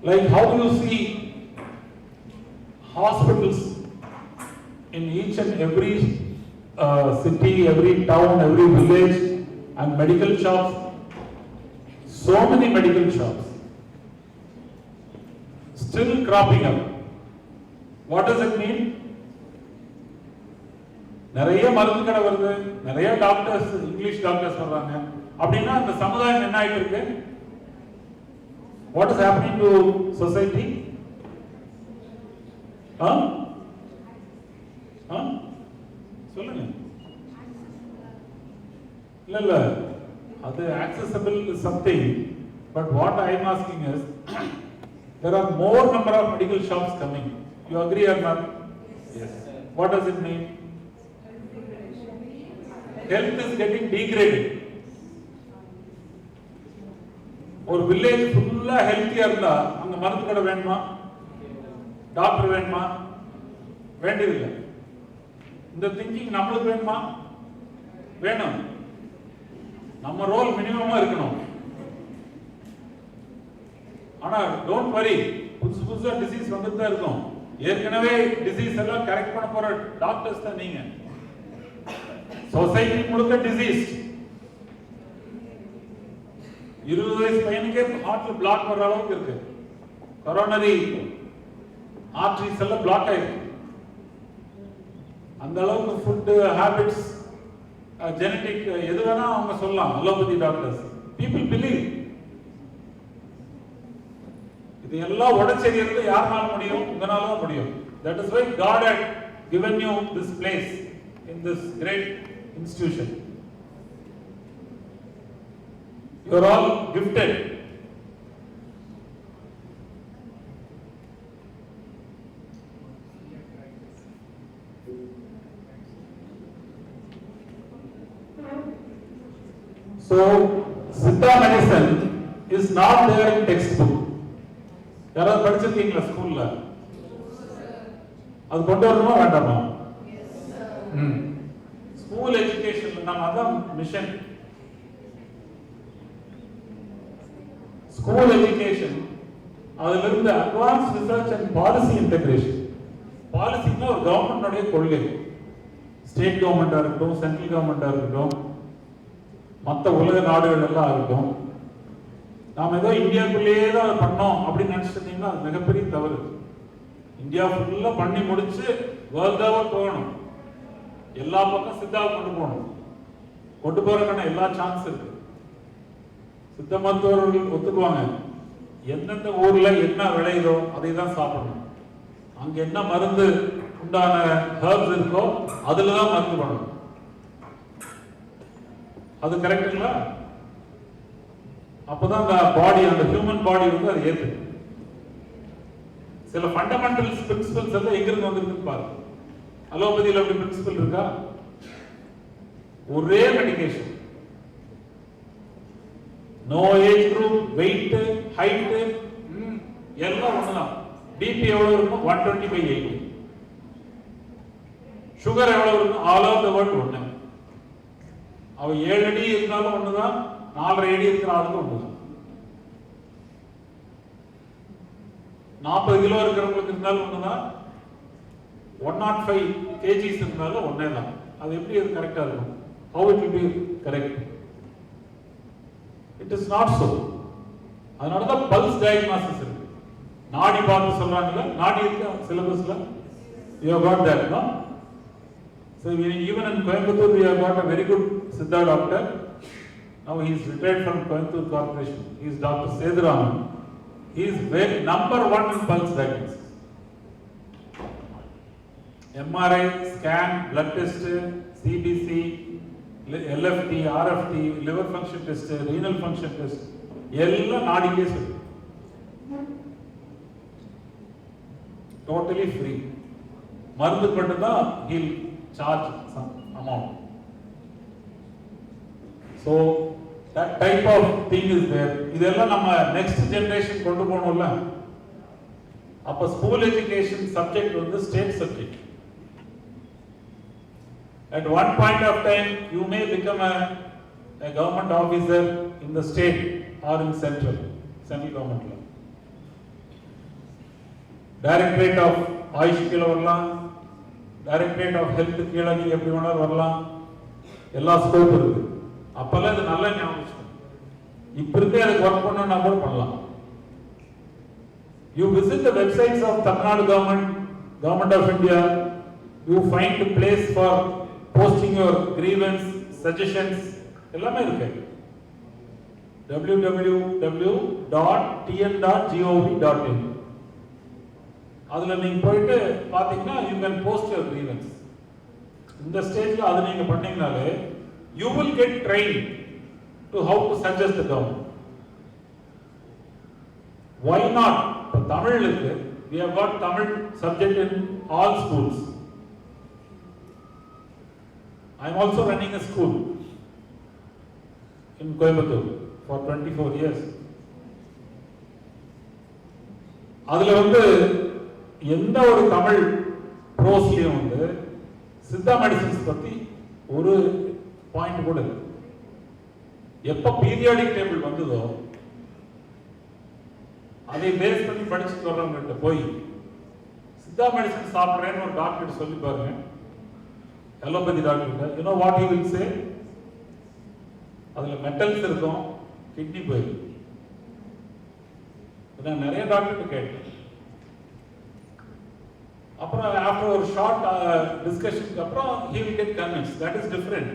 Like how do you see hospitals in each and every city, every town, every village, and medical shops, so many medical shops still cropping up. What does it mean? நிறைய மருந்து கடை வருது, நிறைய doctors, English doctors வர்றாங்க. அப்படின்னா அந்த சமுதாயம் என்ன ஆயிட்டு இருக்கு? What is happening to society? சொல்லுங்க. இல்ல அது accessible is something, but what I am asking is there are more number of medical shops coming. You agree or not? Yes. What does it mean? Health is getting degraded. ஒரு village ஃபுல்லா ஹெல்த்தியா இருந்தா அங்க மருந்து கடை வேணுமா? Doctor வேணுமா? வேண்டியதில்லை. இந்த திங்கிங் நம்மளுக்கு வேணுமா? வேணும். நம்ம ரோல் மினிமமா இருக்கணும். ஆனா டோன்ட் வரி, புதுசு புதுசா டிசீஸ் வந்துட்டு தான் இருக்கும். ஏற்கனவே டிசீஸ் எல்லாம் கரெக்ட் பண்ண போற டாக்டர்ஸ் தான் நீங்க. சொசைட்டி முழுக்க டிசீஸ். 20 வயசு பையனுக்கே ஹார்ட்ல பிளாக் வர அளவுக்கு இருக்கு. கொரோனரி ஆர்டரிஸ் எல்லாம் பிளாக் ஆயிருக்கு. அந்த அளவுக்கு ஃபுட் ஹேபிட்ஸ், ஜெனடிக் எது வேணா அவங்க சொல்லலாம். Allopathy doctors, people believe. இது எல்லாம் உடச்செறியறது யாருனால முடியும்? உங்களால தான் முடியும். That is why God had given you this place in this great institution. You are all gifted. So, siddha medicine is not there in textbook. யாராவது படிச்சிருக்கீங்களா ஸ்கூல்ல? அது கொண்டு வரணுமா வேண்டாமா? ஸ்கூல் எஜுகேஷன்ல நம்ம அதான் மிஷன். ஸ்கூல் எஜுகேஷன் அதிலிருந்து advance research and policy integration. பாலிசின்னா ஒரு கவர்மெண்டோடைய கொள்கை. ஸ்டேட் கவர்மெண்டா இருக்கட்டும், சென்ட்ரல் கவர்மெண்டா இருக்கட்டும், மற்ற உலக நாடுகள் எல்லாம் இருக்கட்டும். நாம ஏதோ இந்தியாவுக்குள்ளேயே தான் பண்ணோம் அப்படின்னு நினைச்சிட்டீங்கன்னா அது மிகப்பெரிய தவறு. இந்தியா ஃபுல்லா பண்ணி முடிச்சு வேர்ல்டாவா போகணும். எல்லா பக்கம் சித்தாவை கொண்டு போகணும். கொண்டு போறதுக்கான எல்லா சான்ஸ் இருக்கு. சித்த மருத்துவர்கள் ஒத்துக்குவாங்க. எந்தெந்த ஊர்ல என்ன விளையுதோ அதை தான் சாப்பிடணும். அங்க என்ன மருந்து உண்டான ஹெர்ப்ஸ் இருக்கோ அதுலதான் மருந்து பண்ணணும். அது கரெக்டுங்களா? அப்பதான் அந்த பாடி, அந்த ஹியூமன் பாடி வந்து அது ஏற்று. சில ஃபண்டமெண்டல்ஸ் பிரின்சிபல்ஸ் எல்லாம் எங்க இருந்து வந்திருக்கு பாருங்க. அலோபதியில் அப்படி பிரின்சிபல் இருக்கா? ஒரே medication, no age group, weight, height எல்லாம் ஒண்ணுதான். பிபி எவ்வளவு இருக்கும்? 120/80. சுகர் எவ்வளவு இருக்கும்? ஆல் ஓவர் தி வேர்ல்ட் ஒண்ணு. அவ 7 அடி இருந்தாலும் ஒண்ணுதான், 4.5 அடி இருக்கிற ஆளுக்கு ஒண்ணுதான். 40 கிலோ இருக்கிறவங்களுக்கு இருந்தாலும் ஒண்ணுதான், 105 kgs இருந்தாலும் ஒன்னே தான். அது எப்படி அது கரெக்டா இருக்கும்? How it will be correct? It is not so. அதனாலதான் பல்ஸ் டயக்னாசிஸ் இருக்கு. நாடி பார்த்து சொல்றாங்கல்ல, நாடி இருக்கு சிலபஸ்ல. You have got that, no? So even in Coimbatore we have got a very good siddha doctor. Now he is retired from Coimbatore Corporation. He is Dr. Seduraman. He is number 1 in pulse diagnosis. MRI, scan, blood test, CBC, LFT, RFT, liver function test, renal function test, எல்லாம் நாடிக்கே சொல்லு. Totally free. மருந்து மட்டும் தான் he'll charge some amount. So that type of thing is there. இதெல்லாம் நம்ம next generation கொண்டு போகணும்ல. அப்ப ஸ்கூல் எஜுகேஷன் சப்ஜெக்ட் வந்து state subject. At one point of time you may become a government officer in the state or in central government. Directorate of AYUSH கீழே வரலாம், directorate of health கீழே நீங்க எப்படி வேணாலும் வரலாம், எல்லா ஸ்கோப் இருக்கு. அப்பெல்லாம் இது நல்ல ஞாபகம். இப்ப இருந்தே அதுக்கு ஒர்க் பண்ணா கூட பண்ணலாம். You visit the websites of Tamil Nadu government of India, you find a place for posting your grievance, suggestions, எல்லாமே இருக்கு. www.tn.gov.in அதுல நீங்க போயிட்டு பாத்தீங்கன்னா you can post your grievance. இந்த ஸ்டேஜ்ல அது நீங்க பண்ணீங்கனாலே you will get trained to how to suggest the government. Why not? For Tamil, we have got Tamil subject in all schools. I am also running a school in Coimbatore for 24 years. அதுல எந்த ஒரு Tamil ப்ரோஸ்லயும் Siddha medicines பத்தி ஒரு point கூட இல்லை. எப்ப periodic table வந்ததோ அதை பேஸ் பண்ணி படிச்சுட்டு வர்றவங்க போய் சித்தா மெடிசன் சாப்பிட்றேன்னு ஒரு டாக்டர் சொல்லி பாருங்க, allopathy doctor, you know what he will say? அதுல மெட்டல்ஸ் இருக்கும், கிட்னி போயிடும். நான் நிறைய டாக்டர் கேட்டேன். அப்புறம் ஆஃப்டர் ஒரு ஷார்ட் டிஸ்கஷனுக்கு அப்புறம் he will get convinced. That is different.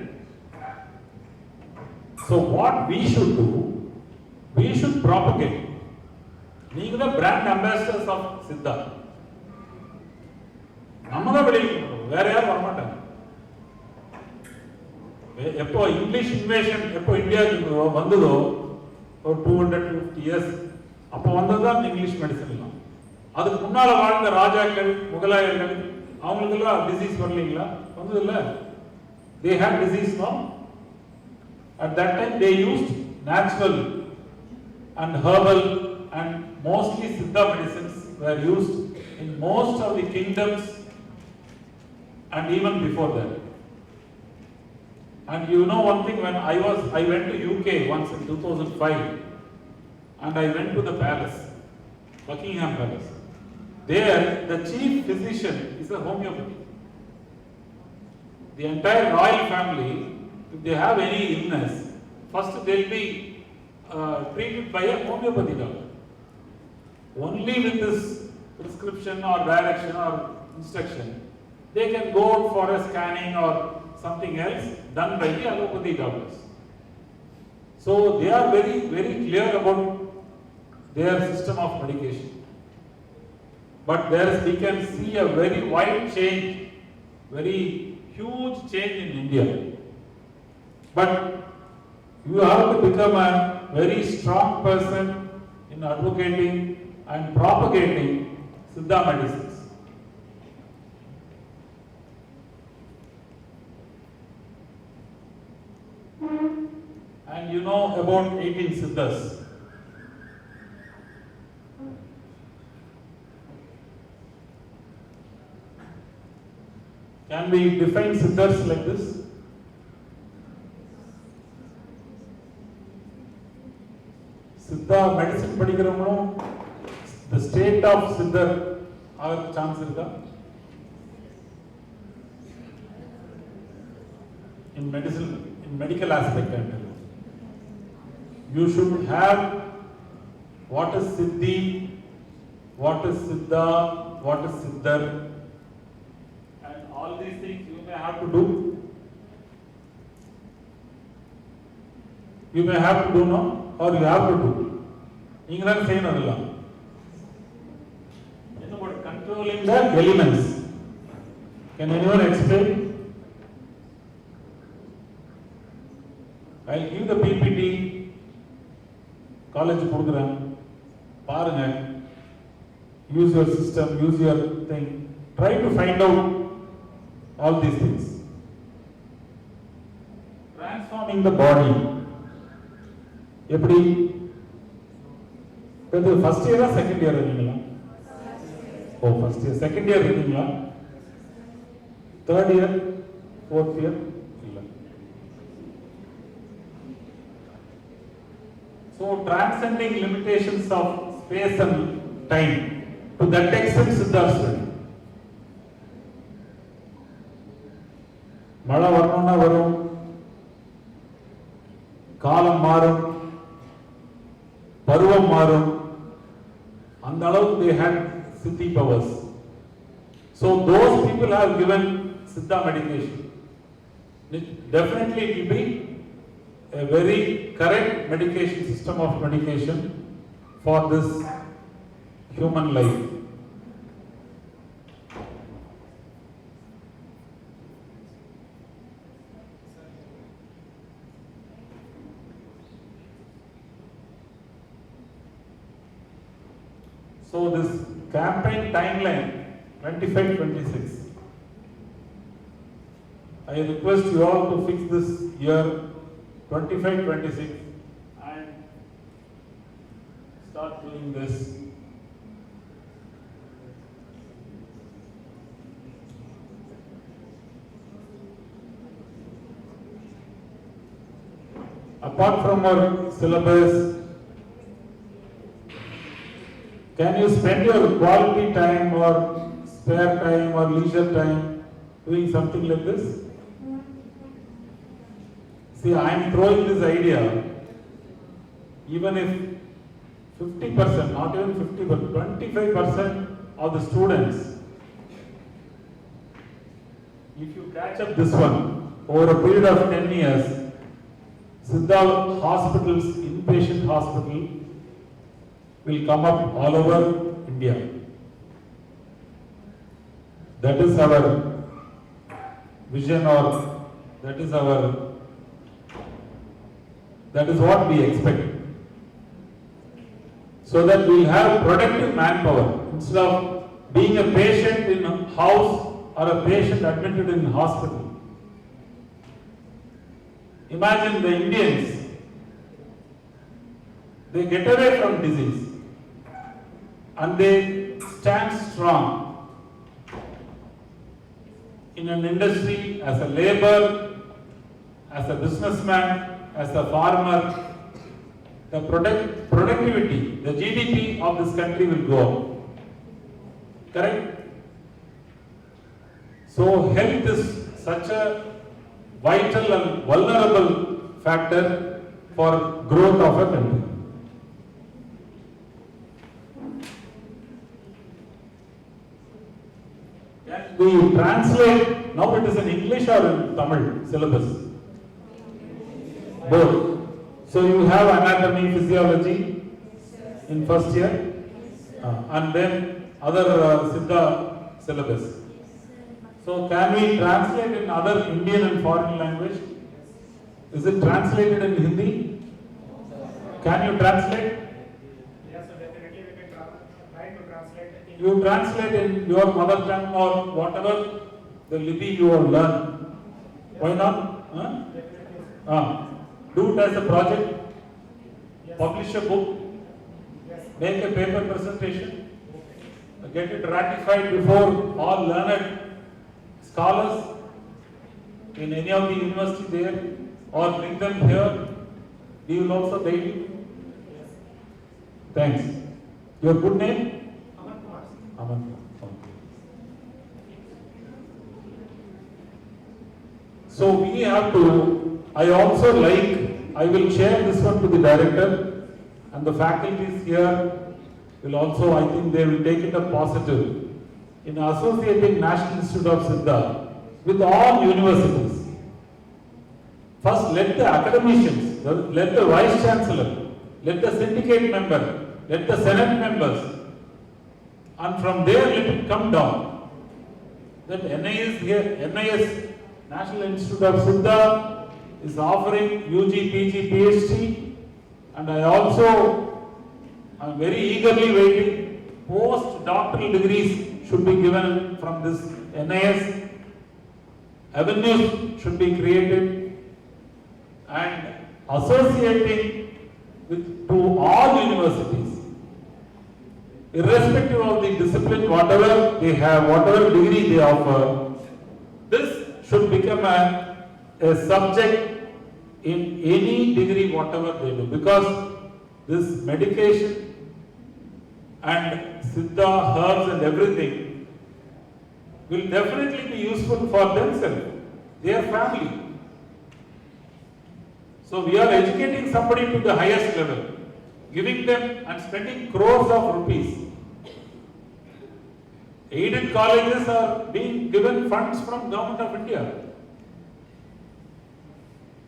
So what we should do, we should propagate. நீங்க தான் பிராண்ட் அம்பாசிடர்ஸ் ஆஃப் சித்தா. நம்ம தான் வெளியிடணும், வேற யாரும் வர மாட்டாங்க. எப்போ இங்கிலீஷ் இன்வேஷன் எப்போ இந்தியாவுக்கு வந்ததோ ஒரு 250 இயர்ஸ் அப்போ வந்ததுதான் இங்கிலீஷ் மெடிசன் எல்லாம். அதுக்கு முன்னால வாழ்ந்த ராஜாக்கள், முகலாயர்கள், அவங்களுக்கு எல்லாம் டிசீஸ் வரலீங்களா? வந்தது இல்ல. they had disease, no? At that time they used natural and herbal and mostly siddha medicines were used in most of the kingdoms and even before that. And you know one thing, when I went to UK once in 2005 and I went to the palace, Buckingham Palace. There the chief physician is a homeopathy. The entire royal family, if they have any illness, first they will be treated by a homeopathy doctor. Only with this prescription or direction or instruction, they can go for a scanning or something else done by the allopathy doctors. So they are very, very clear about their system of medication. But we can see a very wide change, very huge change in India. But you have to become a very strong person in advocating and propagating siddha medicines. And you know about 18 siddhas. Can we define siddhas like this? Siddha medicine படிக்கிறவங்களும் the state of siddha ஆக chance இருக்கா? In medicine, in medical aspect, I tell you, you should have what is siddhi, what is siddha, what is siddhar, and all these things you may have to do. You may have to do, no, or you have to do. நீங்க தான் செய்யணும் அதெல்லாம். It's about controlling the elements. Can anyone explain? I'll give the PPT. College program. பாருங்க. Use your system, use your thing. Try to find out all these things. Transforming the body. எப்படி? இது first இயரா second year இருக்கீங்களா? ஓ first year. Second year இருக்கீங்களா? Third year, fourth year இல்ல. So transcending limitations of space and time. To that extent, siddha is ready. மழை வரணும்னா வரும், காலம் மாறும், பருவம் மாறும். அந்த அளவுக்கு they had siddhi powers. So those people have given siddha medication. Definitely it will be a very correct medication system of medication for this human life. So this campaign timeline 25-26. I request you all to fix this year 25-26 and start doing this. Apart from our syllabus, can you spend your quality time or spare time or leisure time doing something like this? See, I am throwing this idea, even if 50%, not even 50, but 25% of the students, if you catch up this one over a period of 10 years, Siddha hospitals, inpatient hospital, will come up all over India. That is our vision, or that is what we expect. So that we will have productive manpower instead of being a patient in a house or a patient admitted in hospital. Imagine the Indians, they get away from disease and they stand strong in an industry, as a labor, as a businessman, as a farmer. The productivity, the GDP of this country will go up. Correct? So health is such a vital and vulnerable factor for growth of a country. Can we translate, now it is in English or in Tamil syllabus? Both. So you have anatomy, physiology in first year, and then other siddha syllabus. So can we translate in other Indian and foreign language? Is it translated in Hindi? Can you translate? Yes, so definitely we can try to translate it. You translate in your mother tongue or whatever the lipi you have learned. Why not? Huh? Do it as a project. Yes. Publish a book. Yes. Make a paper presentation. Get it ratified before all learned scholars in any of the university there, or bring them here. We will also guide you. Yes. Thanks. Your good name? Aman Kumar. Aman. So we have to, I will share this one to the director, and the faculties here will also, I think they will take it up positive in associating National Institute of Siddha with all universities. First, let the academicians, let the Vice Chancellor, let the syndicate member, let the Senate members, and from there let it come down. That NIS here, NIS, National Institute of Siddha, is offering UG, PG, PhD, and I am very eagerly waiting. Post-doctoral degrees should be given from this NIS. Avenues should be created, and associating to all universities, irrespective of the discipline, whatever they have, whatever degree they offer, this should become a subject in any degree, whatever they do, because this medication and siddha, herbs and everything will definitely be useful for themselves, their family. So we are educating somebody to the highest level, giving them and spending crores of rupees. Aided colleges are being given funds from Government of India.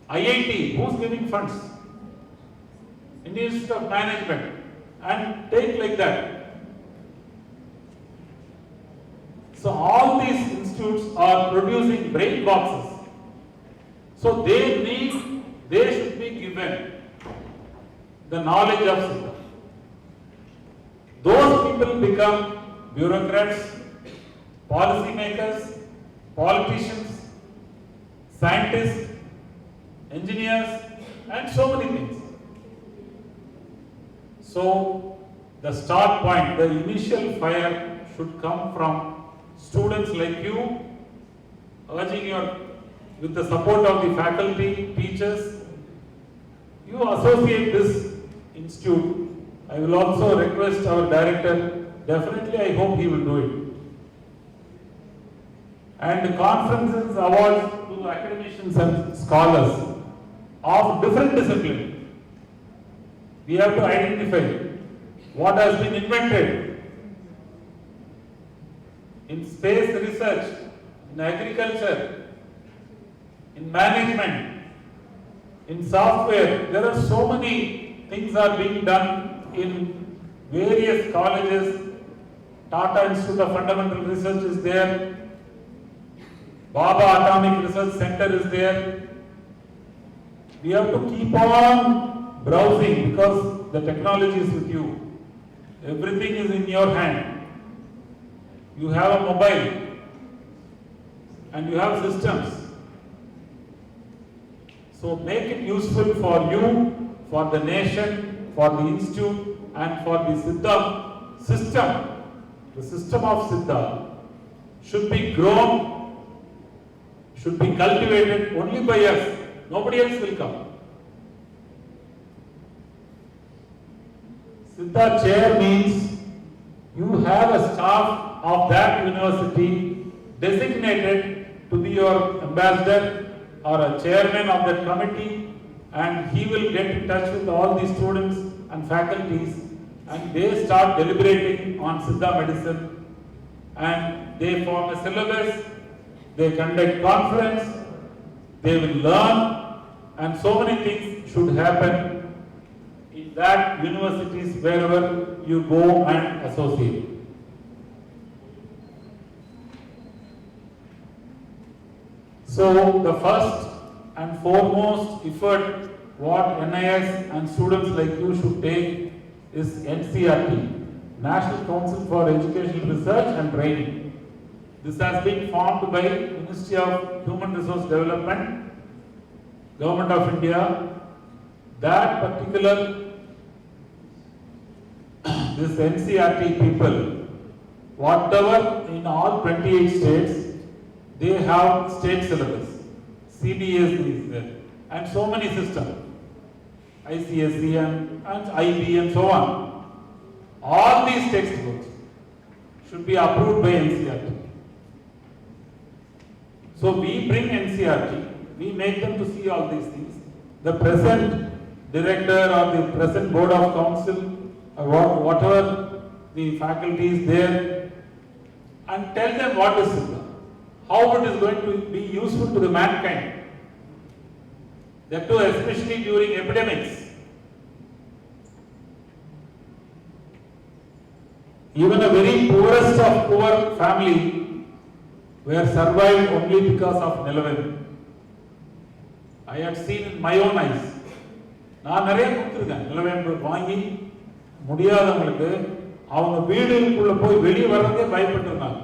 IIT, who's giving funds? Indian Institute of Management, and take like that. So all these institutes are producing brain boxes. So they should be given the knowledge of siddha. Those people become bureaucrats, policymakers, politicians, scientists, engineers, and so many things. So the start point, the initial fire should come from students like you, urging with the support of the faculty, teachers. You associate this institute. I will also request our director, definitely I hope he will do it. And conferences, awards to academicians and scholars of different disciplines. We have to identify what has been invented in space research, in agriculture, in management, in software. There are so many things are being done in various colleges. Tata Institute of Fundamental Research is there. Baba Atomic Research Center is there. We have to keep on browsing because the technology is with you. Everything is in your hand. You have a mobile and you have systems. So make it useful for you, for the nation, for the institute, and for the siddha system. The system of siddha should be grown, should be cultivated only by us. Nobody else will come. Siddha chair means you have a staff of that university designated to be your ambassador or a chairman of that committee, and he will get in touch with all the students and faculties, and they start deliberating on siddha medicine, and they form a syllabus, they conduct conference, they will learn, and so many things should happen in that universities wherever you go and associate. So the first and foremost effort what NIS and students like you should take is NCRT, National Council for Educational Research and Training. This has been formed by Ministry of Human Resource Development, Government of India. That particular, this NCRT people, whatever in all 28 states, they have state syllabus. CBSE is there, and so many systems, ICSE and IB and so on. All these textbooks should be approved by NCRT. So we bring NCRT, we make them to see all these things. The present director or the present board of council, or whatever the faculty is there, and tell them what is siddha, how it is going to be useful to the mankind. That too, especially during epidemics. Even a very poorest of poor family were survived only because of Nilaven. I had seen in my own eyes. நான் நிறைய கொடுத்துருக்கேன் நிலவேம்பு வாங்கி முடியாதவங்களுக்கு அவங்க வீடுக்குள்ள போய் வெளியே வர்றதே பயப்பட்டுருந்தாங்க.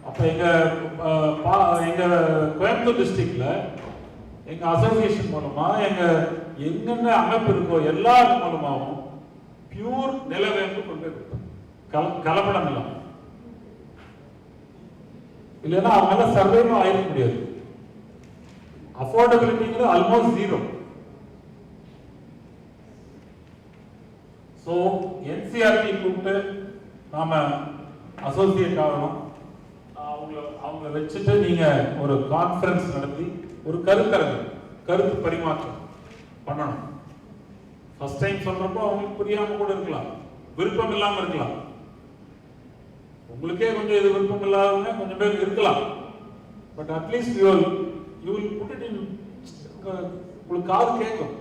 அப்ப எங்க கோயம்புத்தூர் டிஸ்ட்ரிக்ட்ல எங்க அசோசியேஷன் மூலமா எங்கென்ன அமைப்பு இருக்கோ எல்லா மூலமாவும் பியூர் நிலவேம்பு கொண்டு கொடுத்தோம், கலப்படம் இல்லாம. இல்லைன்னா அவங்களால சர்வைவும் ஆயிருக்க முடியாது. அஃபோர்டபிலிட்டிங்கிறது ஆல்மோஸ்ட் ஜீரோ. ஸோ என்சிஆர்டி கூப்பிட்டு நாம அசோசியேட் ஆகணும். அவங்கள வச்சுட்டு நீங்க ஒரு கான்ஃபரன்ஸ் நடத்தி ஒரு கருத்து பரிமாற்றம் பண்ணணும். ஃபர்ஸ்ட் டைம் சொல்றப்போ அவங்களுக்கு புரியாம கூட இருக்கலாம், விருப்பம் இல்லாம இருக்கலாம். உங்களுக்கே கொஞ்சம் இது விருப்பம் இல்லாதவங்க கொஞ்சம் பேர் இருக்கலாம். But at least you will put it in, உங்களுக்கு காது கேட்கும்.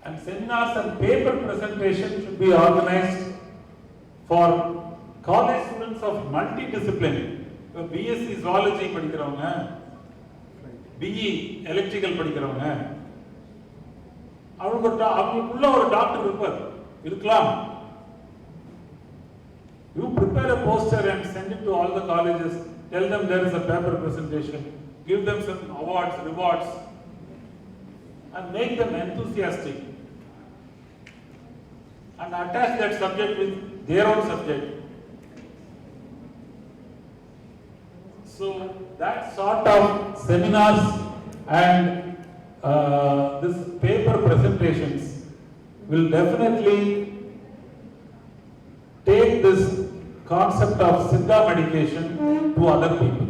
And seminars and paper presentation should be organized for college students of multidiscipline. BSc zoology படிக்கிறவங்க, BE எலக்ட்ரிக்கல் படிக்கிறவங்க, அவங்களுக்குள்ள ஒரு டாக்டர் இருக்கலாம். You prepare a poster and send it to all the colleges. Tell them there is a paper presentation. Give them some awards, rewards, and make them enthusiastic. And attach that subject with their own subject. So that sort of seminars and this paper presentations will definitely take this concept of siddha medication to other people.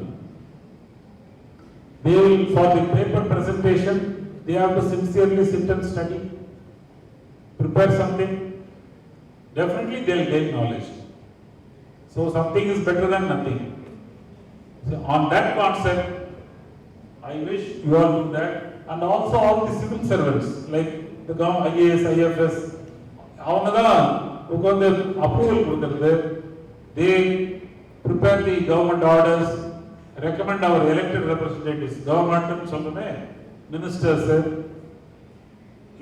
They will, for the paper presentation, they have to sincerely sit and study, prepare something. Definitely they will gain knowledge. So something is better than nothing. So on that concept, I wish you all do that. And also all the civil servants like the IAS, IFS, avanga உட்கார்ந்து approval கொடுக்கிறது, they prepare the government orders, recommend our elected representatives, government சொல்லுமே, ministers,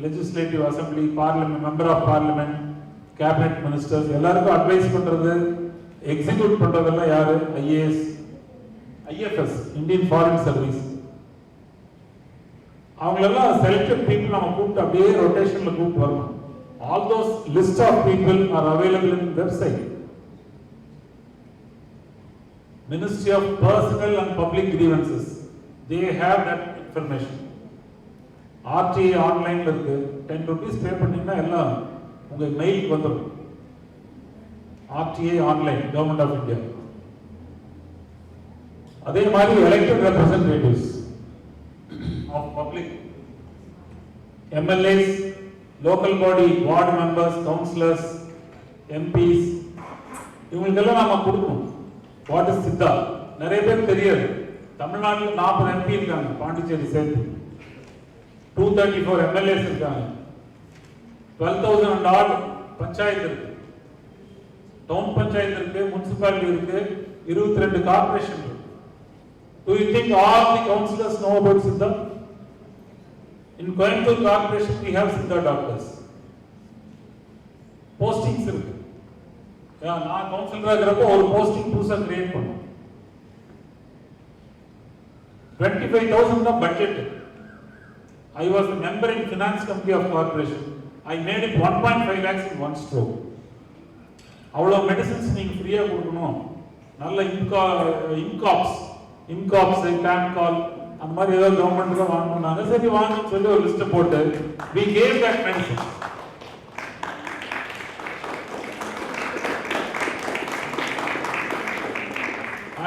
legislative assembly, parliament, member of parliament, cabinet ministers, எல்லாருக்கும் advice பண்றது, execute பண்றதெல்லாம் யாரு? IAS, IFS, Indian Foreign Service. அவங்களெல்லாம் selected people நம்ம கூப்பிட்டு அப்படியே ரொட்டேஷன்ல கூப்பிட்டு வரணும். All those list of people are available in the website. Ministry of Personal and Public Grievances, they have that information. RTA online இருக்கு, 10 rupees pay பண்ணீங்கன்னா எல்லாம் உங்க மெயிலுக்கு வந்துடும். RTA online, Government of India. அதே மாதிரி elected representatives of public, MLAs, local body, ward members, councillors, MPs, இவங்களுக்கெல்லாம் நாம கொடுக்கணும். What is Siddha? நிறைய பேர் தெரியாது. தமிழ்நாட்டில் 40 MP இருக்காங்க, பாண்டிச்சேரி சேர்த்து 234 MLAs இருக்காங்க, 12,000 and odd பஞ்சாயத்து இருக்கு, டவுன் பஞ்சாயத்து இருக்கு, முனிசிபாலிட்டி இருக்கு, 22 கார்பரேஷன் இருக்கு. Do you think all the councillors know about siddha? In Coimbatore Corporation we have siddha doctors. Postings இருக்கு. நான் கவுன்சிலரா இருக்கிறப்போ ஒரு போஸ்டிங் புதுசா கிரியேட் பண்ணோம். 25,000 தான் budget. I was a member in finance committee of corporation. I made it 1.5 lakhs in one stroke. அவ்வளவு medicines நீங்க ஃப்ரீயா கொடுக்கணும். நல்ல இன்காப்ஸ், கேன்கால் அந்த மாதிரி ஏதாவது கவர்மெண்ட்ல வாங்கணும்னாங்க. சரி வாங்கன்னு சொல்லி ஒரு லிஸ்ட் போட்டு we gave that medicine.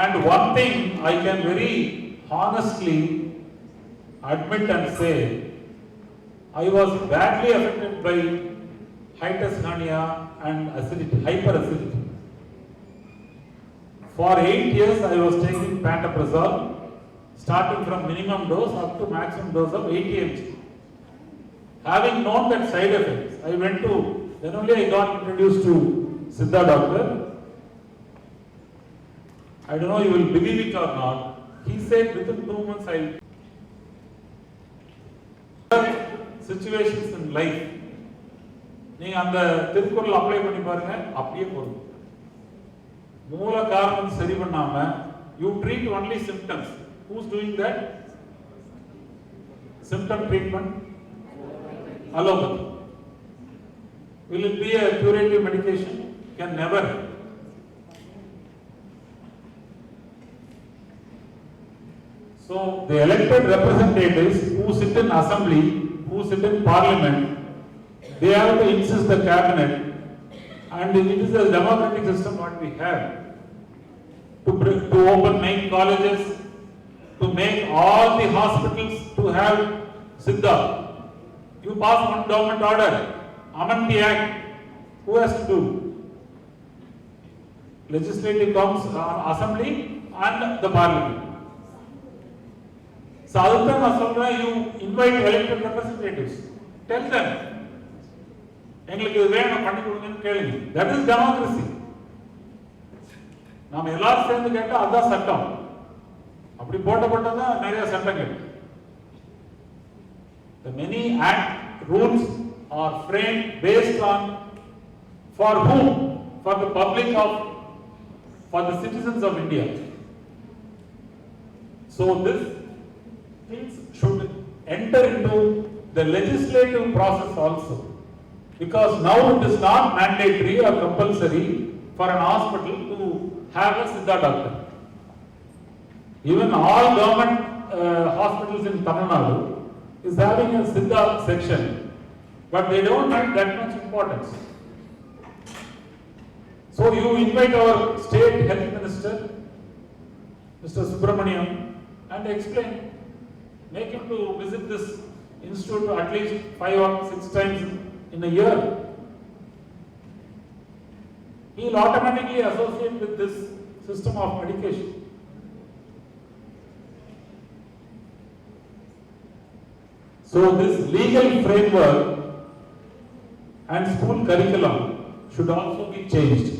And one thing I can very honestly admit and say, I was badly affected by hiatus hernia and acidity, hyperacidity. For 8 years I was taking pantoprazole, starting from minimum dose up to maximum dose of 80 mg. Having known that side effects, I went to, then only I got introduced to siddha doctor. I don't know you will believe it or not. He said within 2 months I'll situations in life. நீங்க அந்த Thirukkural apply பண்ணி பாருங்க, அப்படியே போகும். மூல காரணம் சரி பண்ணாம you treat only symptoms. Who's doing that? Symptom treatment? Allopathy. Will it be a curative medication? Can never. So the elected representatives who sit in assembly, who sit in parliament, they have to insist the cabinet, and it is a democratic system what we have. To open 9 colleges, to make all the hospitals to have siddha. You pass one government order, amend the act. Who has to do? Legislative comes assembly and the parliament. So you invite elected representatives. Tell them. That is democracy. நாம் எல்லாரும் சேர்ந்து கேட்டா அதான் சட்டம். அப்படி போட்டதான் நிறைய சட்டங்கள். The many act rules are framed based on for whom? For the public for the citizens of India. So this things should enter into the legislative process also. Because now it is not mandatory or compulsory for an hospital to have a siddha doctor. Even all government hospitals in Tamil Nadu is having a siddha section, but they don't have that much importance. So you invite our state health minister, Mr. Subramaniam, and explain, make him to visit this institute at least 5 or 6 times in a year. He will automatically associate with this system of medication. So this legal framework and school curriculum should also be changed.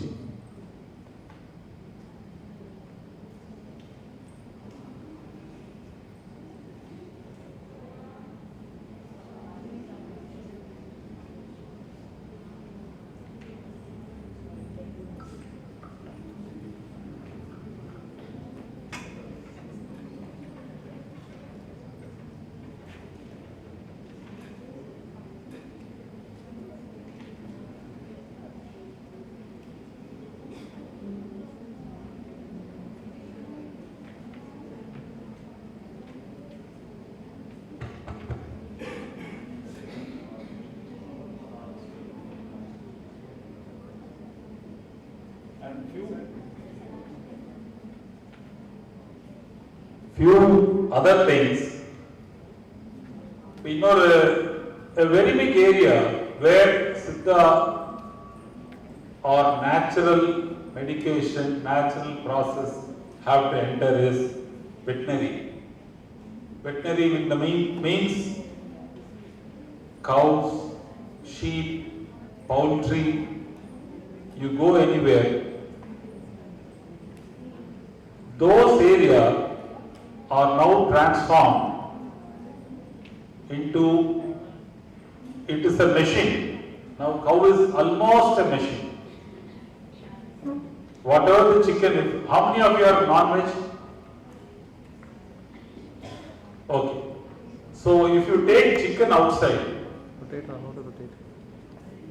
Few other things. We know a very big area where siddha or natural medication, natural process have to enter is veterinary. Veterinary in the means cows, sheep, poultry. You go anywhere, those areas are now transformed into, it is a machine. Now cow is almost a machine. Whatever the chicken is, how many of you are non-veg? Okay. So if you take chicken outside, rotate, how to rotate?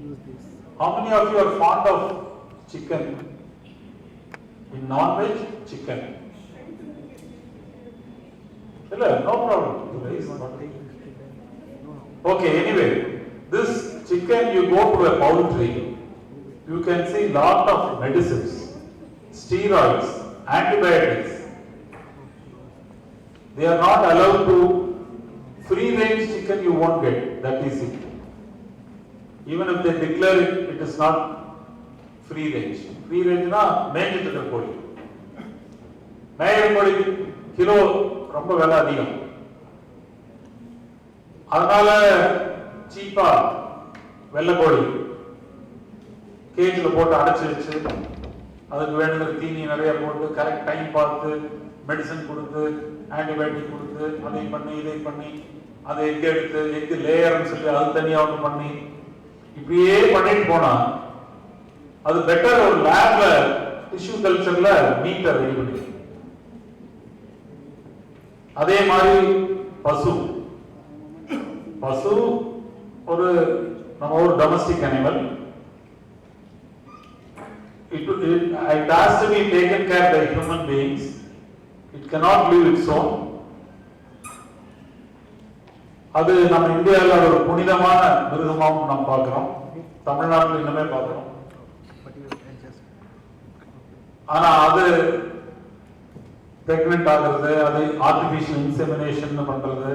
Use this. how many of you are fond of chicken? In non-veg, chicken. No problem. Okay, anyway, this chicken, you go to a poultry, you can see lot of medicines, steroids, antibiotics. They are not allowed to, free range chicken you won't get that easy. Even if they declare it, it is not free range. Free range na மேய்ஞ்சிட்டு கோழி. மேய்கிற கோழி kilo ரொம்ப விலை அதிகம். அதனால சீப்பா வெள்ளைக்கோழி கேஜில் போட்டு அடைச்சி வச்சு அதுக்கு வேணுங்கிற தீனி நிறைய போட்டு கரெக்ட் டைம் பார்த்து மெடிசன் கொடுத்து ஆன்டிபயோட்டிக் கொடுத்து அதை பண்ணி இதை பண்ணி அதை எக் எடுத்து எக்கு லேயர்னு சொல்லி அது தனியாக ஒன்று பண்ணி இப்படியே பண்ணிட்டு போனா அது பெட்டர் ஒரு லேப்ல டிஷ்யூ கல்ச்சர்ல மீட்டை ரெடி பண்ணி. அதே மாதிரி பசு ஒரு நம்ம ஒரு domestic animal. It has to be taken care by human beings. It cannot live its own. அது நம்ம இந்தியாவில் ஒரு புனிதமான மிருகமாகவும் நாம் பார்க்கிறோம், தமிழ்நாட்டில் இன்னுமே பார்க்கிறோம். ஆனா அது பிரெக்னென்ட் ஆகுறது, அது ஆர்டிபிஷியல் இன்செமினேஷன் பண்றது,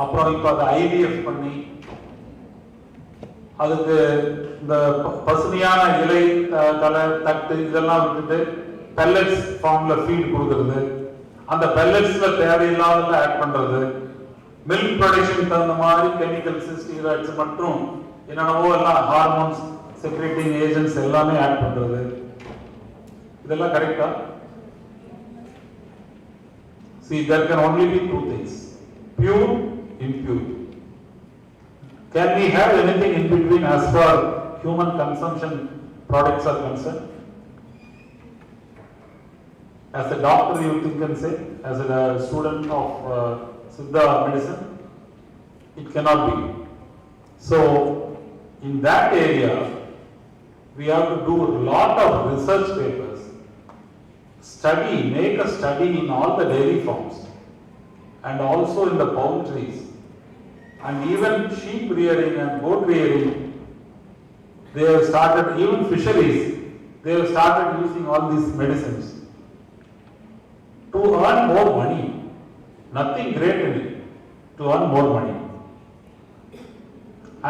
அப்புறம் இப்ப அதை ஐவிஎஃப் பண்ணி அதுக்கு இந்த பசுமையான இலை தலை தட்டு இதெல்லாம் விட்டுட்டு பெல்லட்ஸ் ஃபார்ம்ல ஃபீட் கொடுக்கறது, அந்த பெல்லட்ஸ்ல தேவையில்லாத ஆட் பண்றது, மில்க் ப்ரொடக்ஷன் தகுந்த மாதிரி கெமிக்கல்ஸ் ஸ்டீராய்ட்ஸ் மற்றும் என்னென்னவோ எல்லாம் ஹார்மோன்ஸ் செக்ரேட்டிங் ஏஜென்ட்ஸ் எல்லாமே ஆட் பண்றது, இதெல்லாம் கரெக்டா? See, there can only be two things: pure, impure. Can we have anything in between as far human consumption products are concerned? As a doctor, you think and say, as a student of siddha medicine, it cannot be. So, in that area, we have to do a lot of research papers. Study, make a study in all the dairy farms and also in the poultries and even sheep rearing and goat rearing. They have started, even fisheries, they have started using all these medicines to earn more money. Nothing great in it, to earn more money.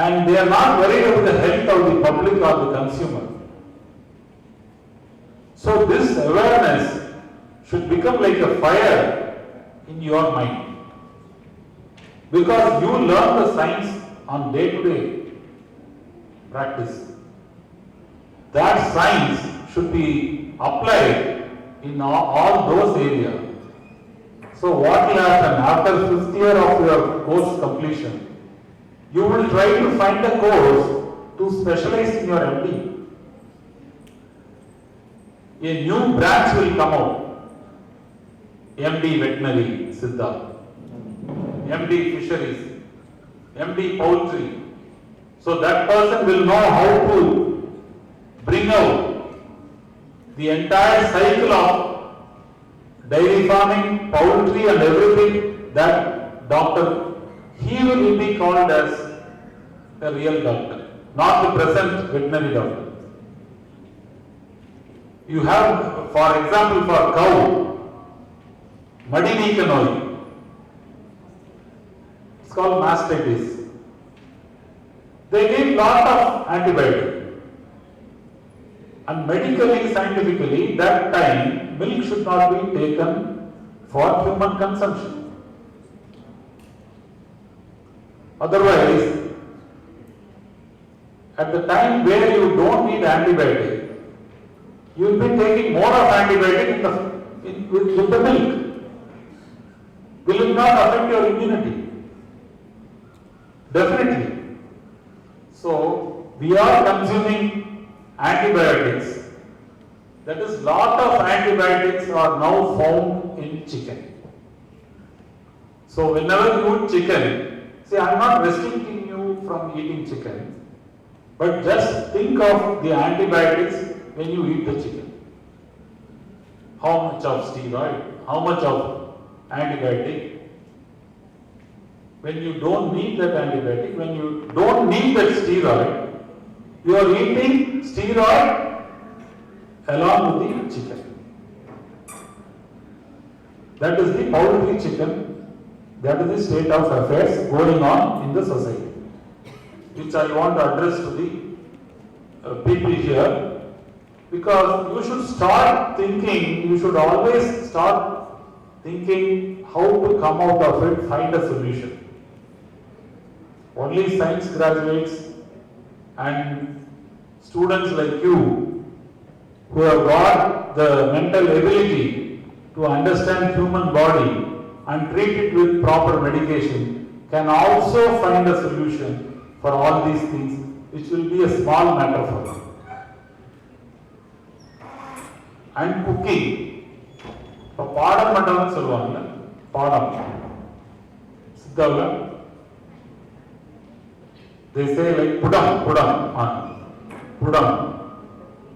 And they are not worried about the health of the public or the consumer. So this awareness should become like a fire in your mind, because you learn the science on day-to-day practice. That science should be applied in all those areas. So what will happen after 5th year of your course completion? You will try to find a course to specialize in your MD. A new branch will come out. MD veterinary siddha, MD fisheries, MD poultry. So that person will know how to bring out the entire cycle of dairy farming, poultry and everything. That doctor, he will be called as a real doctor, not the present veterinary doctor. You have, for example, for cow, Madineka oil. It's called mastitis. They give lot of antibiotic. And medically, scientifically, that time milk should not be taken for human consumption. Otherwise, at the time where you don't need antibiotic, you will be taking more of antibiotic with the milk. Will it not affect your immunity? Definitely. So, we are consuming antibiotics. That is, lot of antibiotics are now found in chicken. So, whenever you eat chicken, see, I am not restricting you from eating chicken, but just think of the antibiotics when you eat the chicken. How much of steroid, how much of antibiotic. When you don't need that antibiotic, when you don't need that steroid, you are eating steroid along with the chicken. That is the poultry chicken. That is the state of affairs going on in the society, which I want to address to the people here. Because you should start thinking, you should always start thinking how to come out of it, find a solution. Only science graduates and students like you who have got the mental ability to understand human body and treat it with proper medication can also find a solution for all these things, which will be a small matter for them. And cooking. இப்போ பாடம் பண்றதுன்னு சொல்லுவாங்க, பாடம் சித்தாவில் they say like pudam.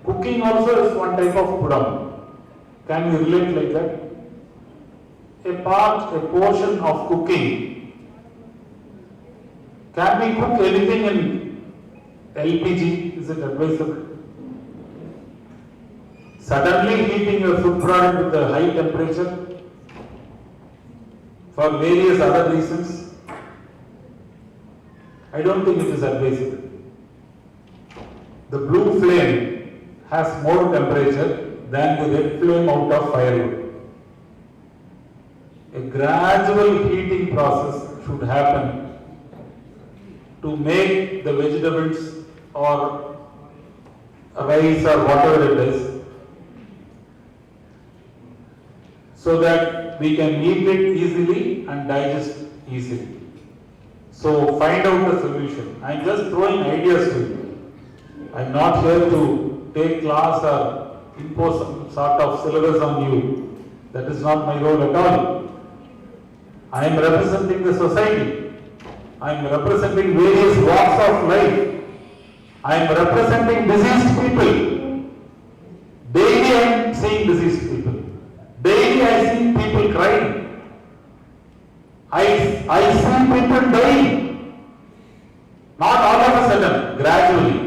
Cooking also is one type of pudam. Can you relate like that? A portion of cooking Can we cook anything in LPG? Is it advisable? Suddenly heating your food product with a high temperature for various other reasons, I don't think it is advisable. The blue flame has more temperature than the red flame out of firewood. A gradual heating process should happen to make the vegetables or rice or whatever it is, so that we can eat it easily and digest easily. So find out the solution. I am just throwing ideas to you. I am not here to take class or impose some sort of syllabus on you. That is not my role at all. I am representing the society. I am representing various walks of life. I am representing diseased people. Daily I am seeing diseased people. Daily I see people crying. I see people dying. Not all of a sudden, gradually.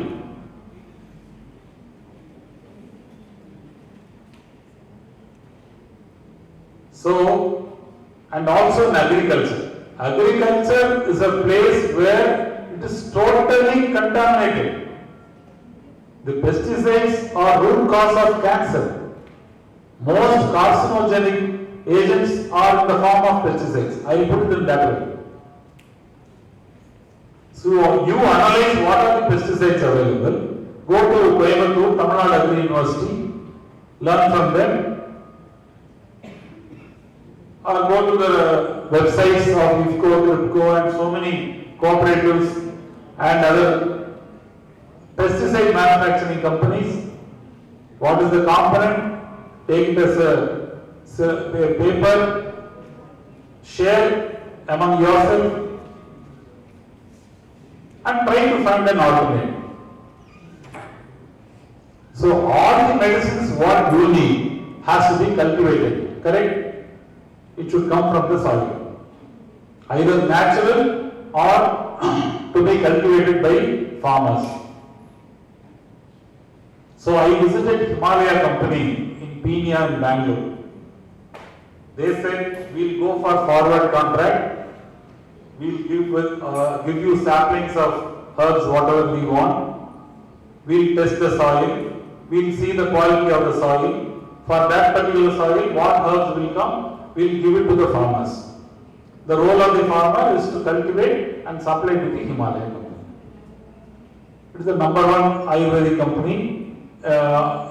So, and also in agriculture. Agriculture is a place where it is totally contaminated. The pesticides are root cause of cancer. Most carcinogenic agents are in the form of pesticides. I will put it in that way. So you analyze what are the pesticides available. Go to Coimbatore, Tamil Nadu Agri University, learn from them. Or go to the websites of IFCO, TRIPCO and so many cooperatives and other pesticide manufacturing companies. What is the component? Take it as a paper, share among yourself and try to find an alternate. So all the medicines what you need has to be cultivated, correct? It should come from the soil, either natural or to be cultivated by farmers. So I visited Himalaya company in Peenya in Bangalore. They said, we'll go for forward contract, we'll give you saplings of herbs whatever we want, we'll test the soil, we'll see the quality of the soil. For that particular soil, what herbs will come, we'll give it to the farmers. The role of the farmer is to cultivate and supply to the Himalaya company. It is the number one Ayurvedic company,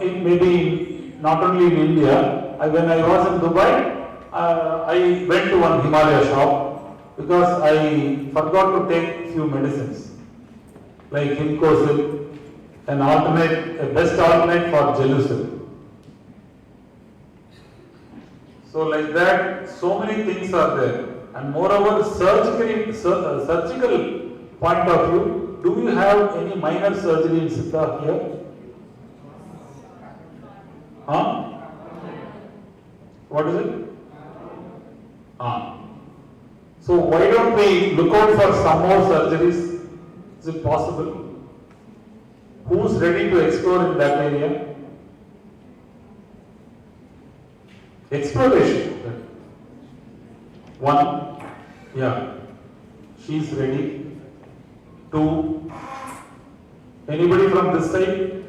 maybe not only in India. When I was in Dubai, I went to one Himalaya shop because I forgot to take few medicines like Himcosil, a best alternate for Gelusil. So like that, so many things are there. And moreover, surgical point of view, do you have any minor surgery in siddha here? Huh? What is it? So why don't we look out for some more surgeries? Is it possible? Who's ready to explore in that area? Exploration. One, yeah, she's ready. Two, anybody from this side?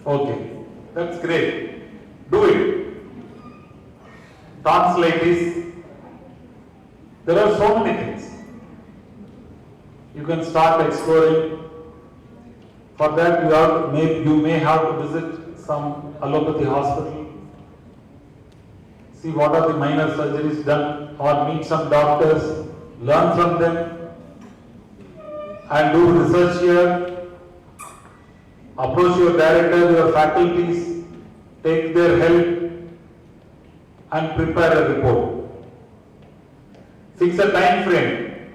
Okay, that's great. Do it. Tonsillitis. There are so many things. You can start exploring. For that, you may have to visit some allopathy hospital, see what are the minor surgeries done, or meet some doctors, learn from them, and do research here. Approach your director, your faculties, take their help, and prepare a report. Fix a time frame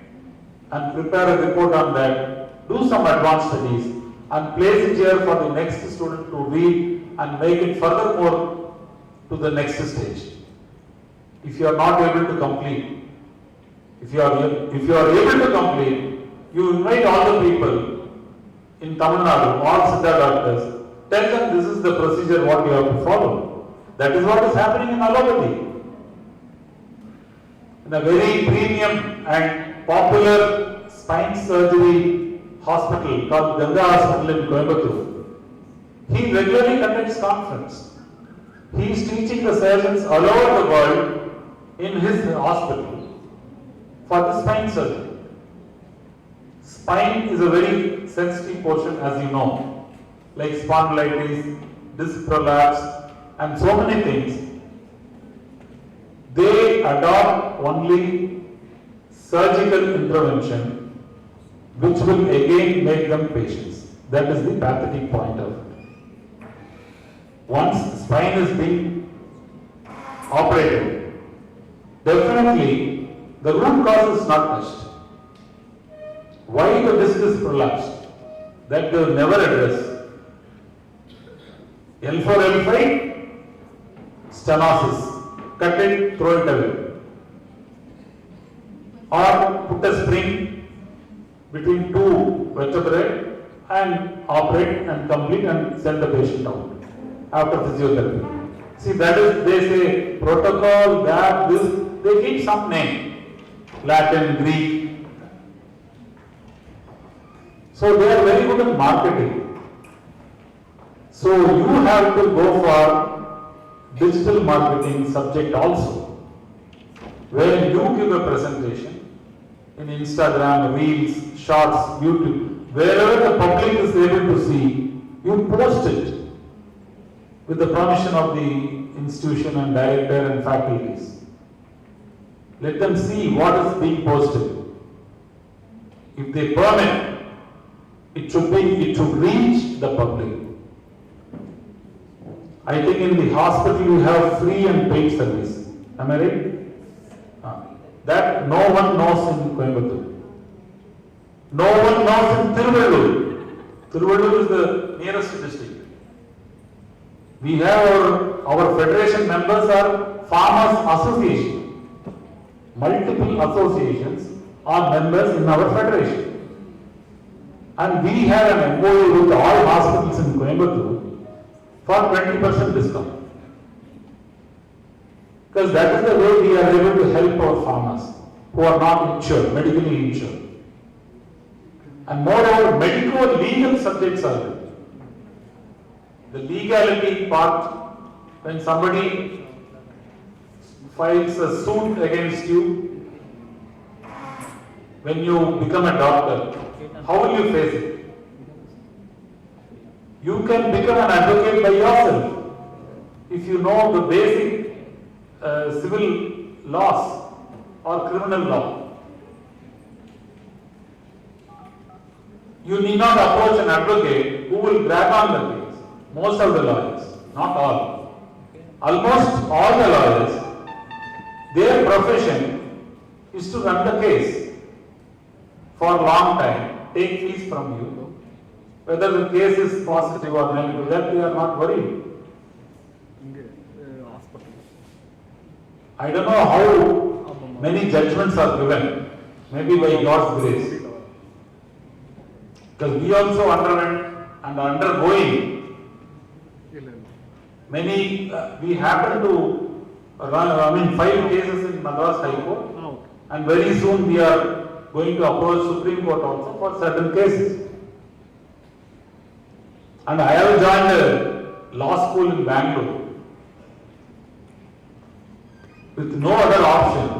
and prepare a report on that. Do some advanced studies and place it here for the next student to read and make it furthermore to the next stage. If you are not able to complete, If you are able to complete, you invite all the people in Tamil Nadu, all siddha doctors, tell them this is the procedure what you have to follow. That is what is happening in allopathy. In a very premium and popular spine surgery hospital called Ganga Hospital in Coimbatore, he regularly conducts conference. He is teaching the surgeons all over the world in his hospital for the spine surgery. Spine is a very sensitive portion, as you know, like spondylitis, disc prolapse, and so many things. They adopt only surgical intervention, which will again make them patients. That is the pathetic point of it. Once spine is being operated, definitely the root cause is not touched. Why the disc is prolapsed? That they will never address. L4, L5, stenosis. Cut it, throw it away. Or put a spring between two vertebrae and operate and complete and send the patient out after physiotherapy. See, that is, they say protocol, that, this, they keep some name. Latin, Greek. So they are very good at marketing. So you have to go for digital marketing subject also, where you give a presentation in Instagram, Reels, Shorts, YouTube, wherever the public is able to see, you post it with the permission of the institution and director and faculties. Let them see what is being posted. If they permit, it should reach the public. I think in the hospital you have free and paid service. Am I right? That no one knows in Coimbatore. No one knows in Tiruvallur. Tiruvallur is the nearest district. We have our federation members are Farmers Association. Multiple associations are members in our federation. And we have an MOU with all hospitals in Coimbatore for 20% discount. Because that is the way we are able to help our farmers who are not insured, medically insured. And moreover, medical legal subjects are there. The legality part, when somebody files a suit against you, when you become a doctor, how will you face it? You can become an advocate by yourself if you know the basic civil laws or criminal law. You need not approach an advocate who will drag on the case. Most of the lawyers, not all. Almost all the lawyers, their profession is to run the case for a long time, take fees from you. Whether the case is positive or negative, that we are not worried. I don't know how many judgments are given, maybe by God's grace. Because we also underwent and are undergoing many, we happen to run, 5 cases in Madras High Court, and very soon we are going to approach Supreme Court also for certain cases. And I have joined a law school in Bangalore with no other option.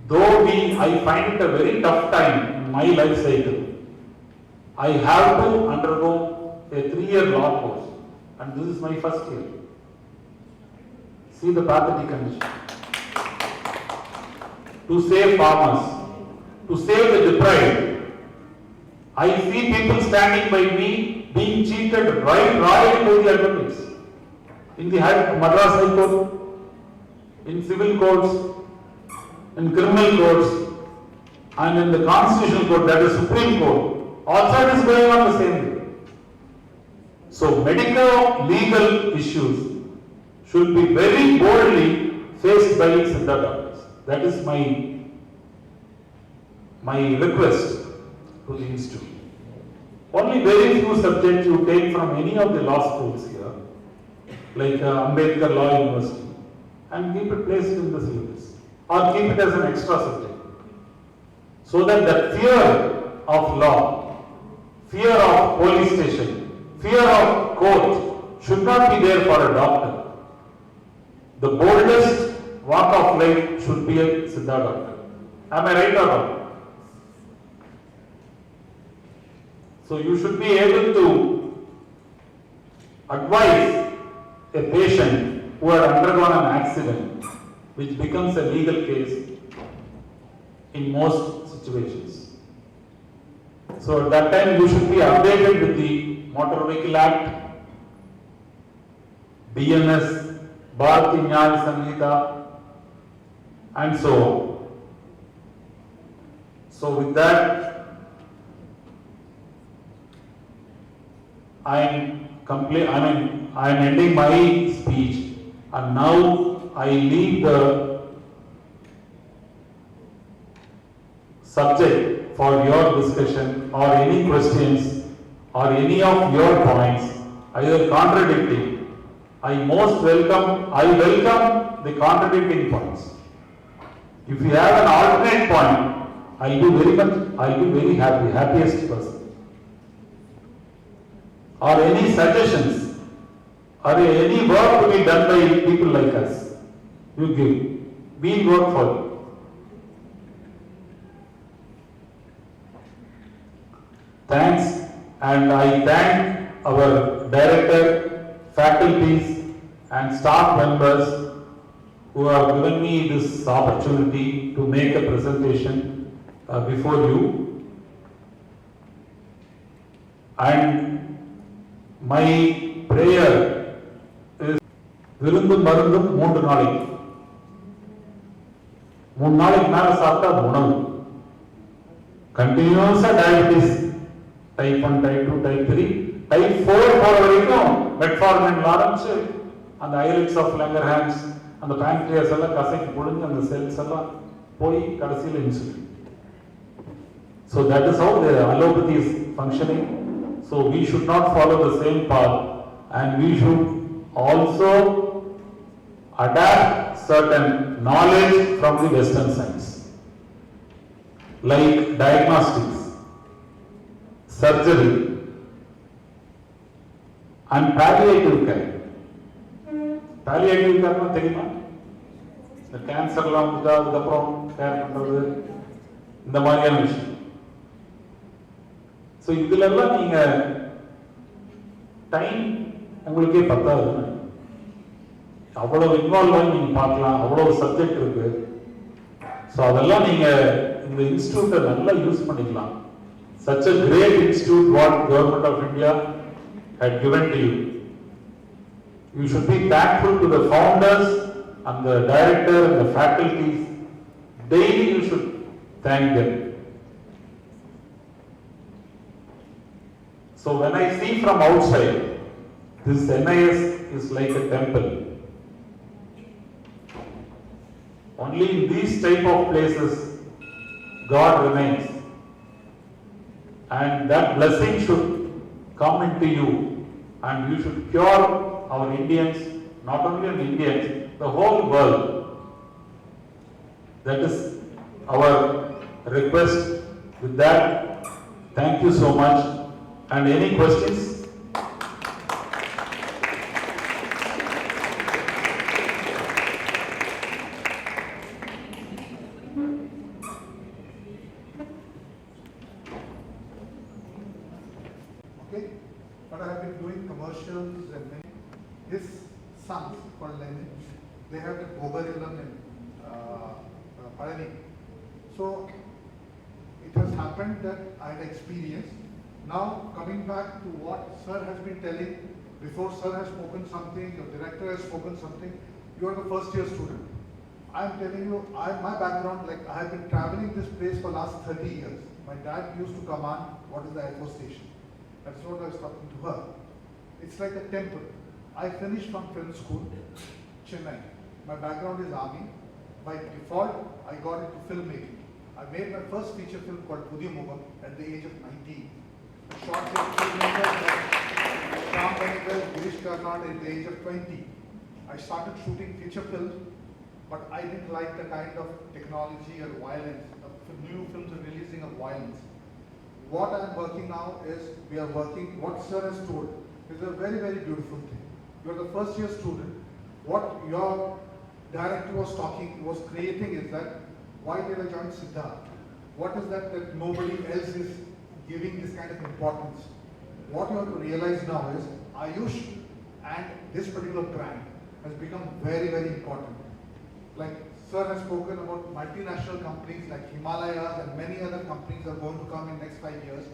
Though I find it a very tough time in my life cycle, I have to undergo a 3-year law course, and this is my first year. See the pathetic condition. To save farmers, to save the deprived. I see people standing by me being cheated right by the advocates. In the Madras High Court, in civil courts, in criminal courts, and in the Constitutional Court, that is Supreme Court, also it is going on the same way. So medical legal issues should be very boldly faced by siddha doctors. That is my request to the institute. Only very few subjects you take from any of the law schools here, like Ambedkar Law University, and keep it placed in the syllabus, or keep it as an extra subject. So that the fear of law, fear of police station, fear of court should not be there for a doctor. The boldest walk of life should be a siddha doctor. Am I right or wrong? So you should be able to advise a patient who had undergone an accident, which becomes a legal case in most situations. So at that time you should be updated with the Motor Vehicle Act, BNS, Bharati Nyaya Samhita, and so on. So with that, I am ending my speech, and now I leave the subject for your discussion or any questions or any of your points, either contradicting. I welcome the contradicting points. If you have an alternate point, I'll be very happy, happiest person. Or any suggestions, or any work to be done by people like us, you give. We'll work for you. Thanks, and I thank our director, faculties, and staff members who have given me this opportunity to make a presentation before you. And my prayer is விருந்தும் மருந்தும் 3 நாளைக்கு 3 நாளைக்கு மேல சாப்பிட்டா உணவு கண்டினியூஸா diabetes type 1 type 2 type 3 type 4 போற வரைக்கும் metformin ஆரம்பிச்சு அந்த ஐரிட்ஸ் ஆஃப் லங்கர்ஹான்ஸ் அந்த pancreas எல்லாம் கசக்கி பொழிஞ்சு அந்த செல்ஸ் எல்லாம் போய் கடைசியில் insulin. So that is how the allopathy is functioning. So we should not follow the same path, and we should also adapt certain knowledge from the Western science, like diagnostics, surgery, and palliative care. Palliative care na theriyuma? The cancer la mudda adaprom care பண்றது இந்த மாதிரியான விஷயம். So இதுலெல்லாம் நீங்கள் time உங்களுக்கே பத்தாது, அவ்வளோ involve ஆகி நீங்கள் பார்க்கலாம், அவ்வளோ சப்ஜெக்ட் இருக்கு. ஸோ அதெல்லாம் நீங்கள் இந்த இன்ஸ்டியூட்டை நல்லா யூஸ் பண்ணிக்கலாம். Such a great institute what Government of India had given to you. You should be thankful to the founders and the director and the faculties. Daily you should thank them. So when I see from outside, this NIS is like a temple. Only in these type of places, God remains. And that blessing should come into you, and you should cure our Indians, not only Indians, the whole world. That is our request. With that, thank you so much. And any questions? Okay, but I have been doing commercials and his sons called Lenin, they have the Bogarilam in Palani. So it has happened that I had experience. Now coming back to what sir has been telling, before sir has spoken something, your director has spoken something, you are the first year student. I am telling you, my background, like I have been traveling this place for last 30 years. My dad used to command what is the Air Force station. That's what I was talking to her. It's like a temple. I finished from film school, Chennai. My background is army. by default, I got into filmmaking. I made my first feature film called Videocon at the age of 19. A short filmmaker like Shyam Benegal, Girish Karnad at the age of 20. I started shooting feature films, but I didn't like the kind of technology or violence, new films are releasing of violence. What I am working now is, we are working, what sir has told is a very, very beautiful thing. You are the first year student. What your director was creating is that, why did I join Siddha? What is that nobody else is giving this kind of importance? What you have to realize now is, Ayush and this particular brand has become very, very important. Like sir has spoken about multinational companies like Himalayas and many other companies are going to come in next 5 years.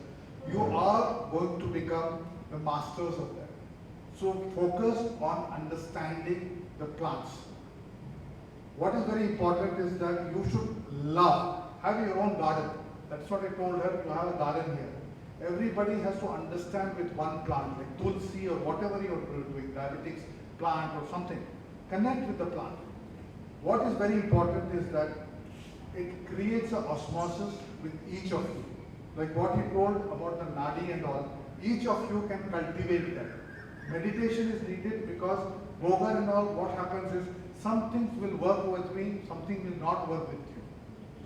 You are going to become the masters of that. So focus on understanding the plants. What is very important is that you should have your own garden. That's what I told her, you have a garden here. Everybody has to understand with one plant, like tulsi or whatever you're doing, diabetics plant or something. Connect with the plant. What is very important is that it creates an osmosis with each of you. Like what he told about the nadi and all, each of you can cultivate that. Meditation is needed because yoga and all, what happens is, some things will work with me, something will not work with you.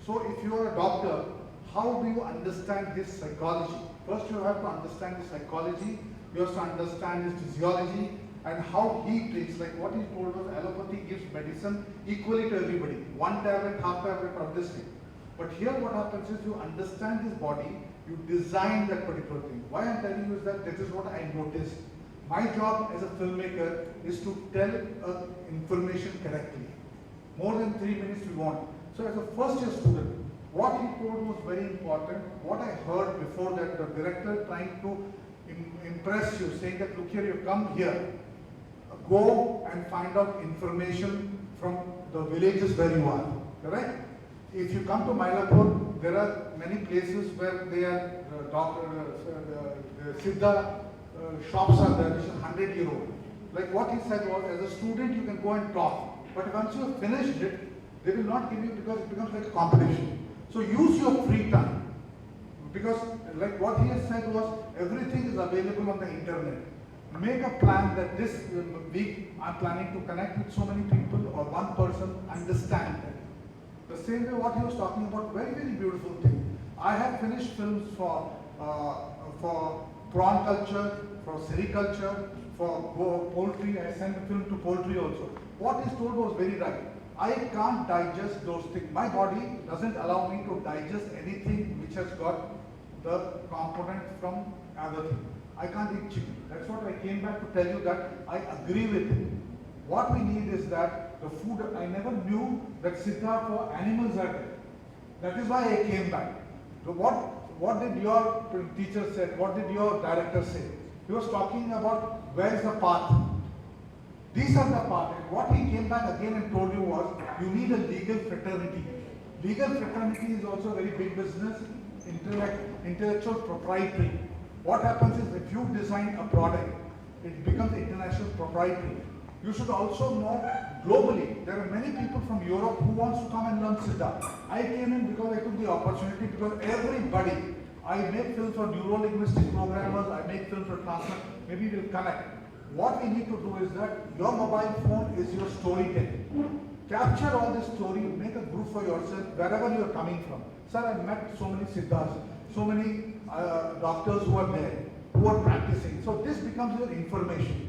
So if you are a doctor, how do you understand his psychology? First you have to understand his psychology, you have to understand his physiology, and how he treats, like what he told us, allopathy gives medicine equally to everybody. One tablet, half tablet, or this thing. But here what happens is, you understand his body, you design that particular thing. Why I'm telling you is that this is what I noticed. My job as a filmmaker is to tell information correctly. More than 3 minutes we want. So as a first year student, what he told was very important. What I heard before that, the director trying to impress you, saying that, look here, you come here, go and find out information from the villages where you are, correct? If you come to Mylapore, there are many places where they are siddha shops are there, which is 100-year-old. Like what he said was, as a student you can go and talk, but once you have finished it, they will not give you, because it becomes like a competition. So use your free time, because like what he has said was, everything is available on the internet. Make a plan that this week I'm planning to connect with so many people or one person, understand that. The same way what he was talking about, very, very beautiful thing. I have finished films for prawn culture, for sericulture, for poultry. I sent a film to poultry also. What he told was very right. I can't digest those things. My body doesn't allow me to digest anything which has got the component from other thing. I can't eat chicken. That's what I came back to tell you, that I agree with him. What we need is that the food, I never knew that siddha for animals are there. That is why I came back. So what did your teacher say? What did your director say? He was talking about where is the path. These are the path. And what he came back again and told you was, you need a legal fraternity. Legal fraternity is also a very big business, intellectual proprietary. What happens is, if you design a product, it becomes international proprietary. You should also know globally, there are many people from Europe who wants to come and learn siddha. I came in because I took the opportunity, because everybody, I make films for neuro-linguistic programmers, I make films for transfer, maybe we'll connect. What we need to do is that your mobile phone is your storytelling. Capture all this story, make a group for yourself wherever you are coming from. Sir, I met so many siddhas, so many doctors who are there, who are practicing. So this becomes your information.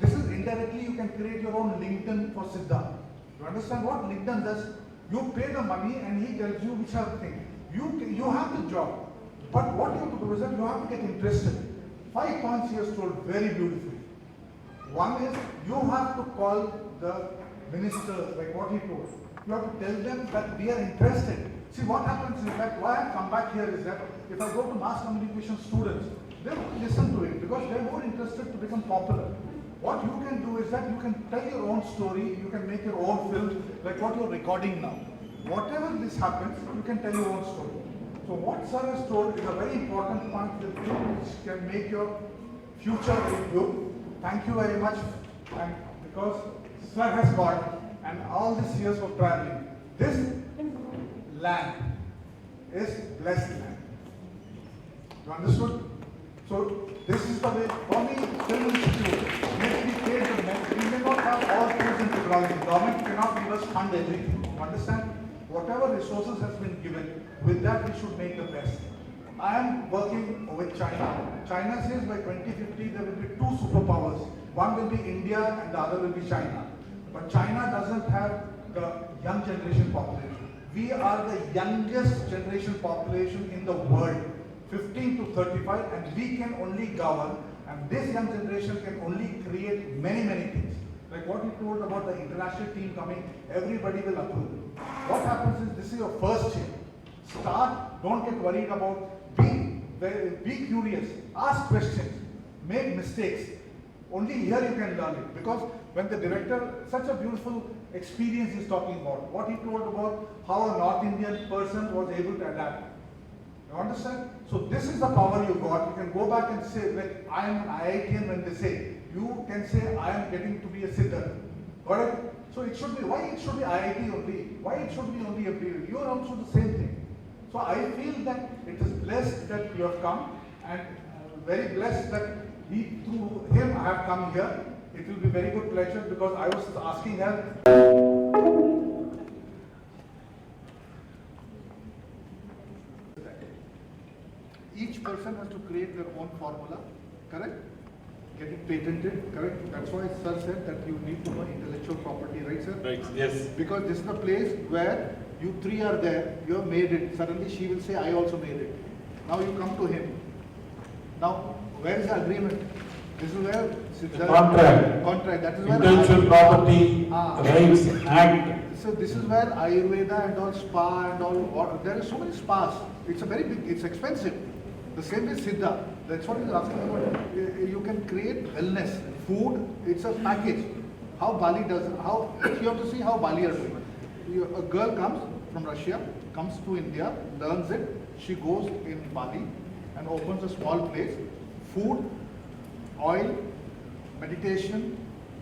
This is indirectly, you can create your own LinkedIn for siddha. You understand what LinkedIn does? You pay the money and he tells you which are the things. You have the job. But what you have to do is that you have to get interested. 5 points he has told very beautifully. One is, you have to call the ministers, like what he told. You have to tell them that we are interested. See, what happens is that, why I come back here is that, if I go to mass communication students, they won't listen to it because they're more interested to become popular. What you can do is that you can tell your own story, you can make your own films, like what you're recording now. Whatever this happens, you can tell your own story. So what sir has told is a very important point which can make your future very good. Thank you very much, and because sir has got, and all these years of traveling, This land is blessed land. You understood? So this is the way, for me, film institute, let me pay the men. We may not have all tools and technology. Government cannot give us fund everything. You understand? Whatever resources has been given, with that we should make the best. I am working with China. China says by 2050 there will be two superpowers. One will be India and the other will be China. But China doesn't have the young generation population. We are the youngest generation population in the world, 15 to 35, and we can only govern, and this young generation can only create many, many things. Like what you told about the international team coming, everybody will approve. What happens is, this is your first year. Start, don't get worried about, be curious, ask questions, make mistakes. Only here you can learn it. Because when the director, such a beautiful experience he's talking about, what he told about how a North Indian person was able to adapt. You understand? So this is the power you got. You can go back and say, like, I am an IITian when they say, you can say, I am getting to be a siddha. Got it? So it should be, why it should be IIT only? Why it should be only a PU? You are also the same thing. So I feel that it is blessed that you have come, and very blessed that through him I have come here. It will be very good pleasure, because I was asking her. Each person has to create their own formula, correct? Get it patented, correct? That's why sir said that you need to know intellectual property, right sir? Right, yes. Because this is the place where you three are there, you have made it. Suddenly she will say, I also made it. Now you come to him. Now, where is the agreement? This is where The contract. Contract. That is where Intellectual Property Rights Act. So this is where Ayurveda and all, spa and all, there are so many spas. It's a very big, it's expensive. The same is siddha. That's what he's asking about. You can create wellness, food, it's a package. How Bali does it, how, you have to see how Bali are doing. A girl comes from Russia, comes to India, learns it, she goes in Bali and opens a small place, food, oil, meditation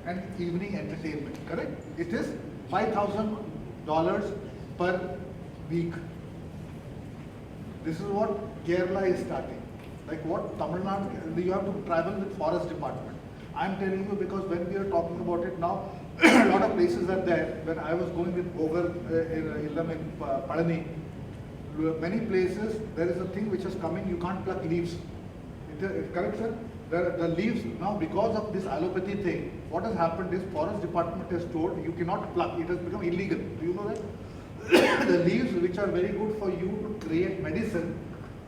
and evening entertainment, correct? It is $5,000 per week. This is what Kerala is starting. Like what Tamil Nadu, you have to travel with forest department. I'm telling you because when we are talking about it now, a lot of places are there. When I was going with Bogar Illam in Padani, many places there is a thing which is coming, you can't pluck leaves. Correct sir? The leaves, now because of this allopathy thing, what has happened is forest department has told you cannot pluck, it has become illegal. Do you know that? The leaves which are very good for you to create medicine,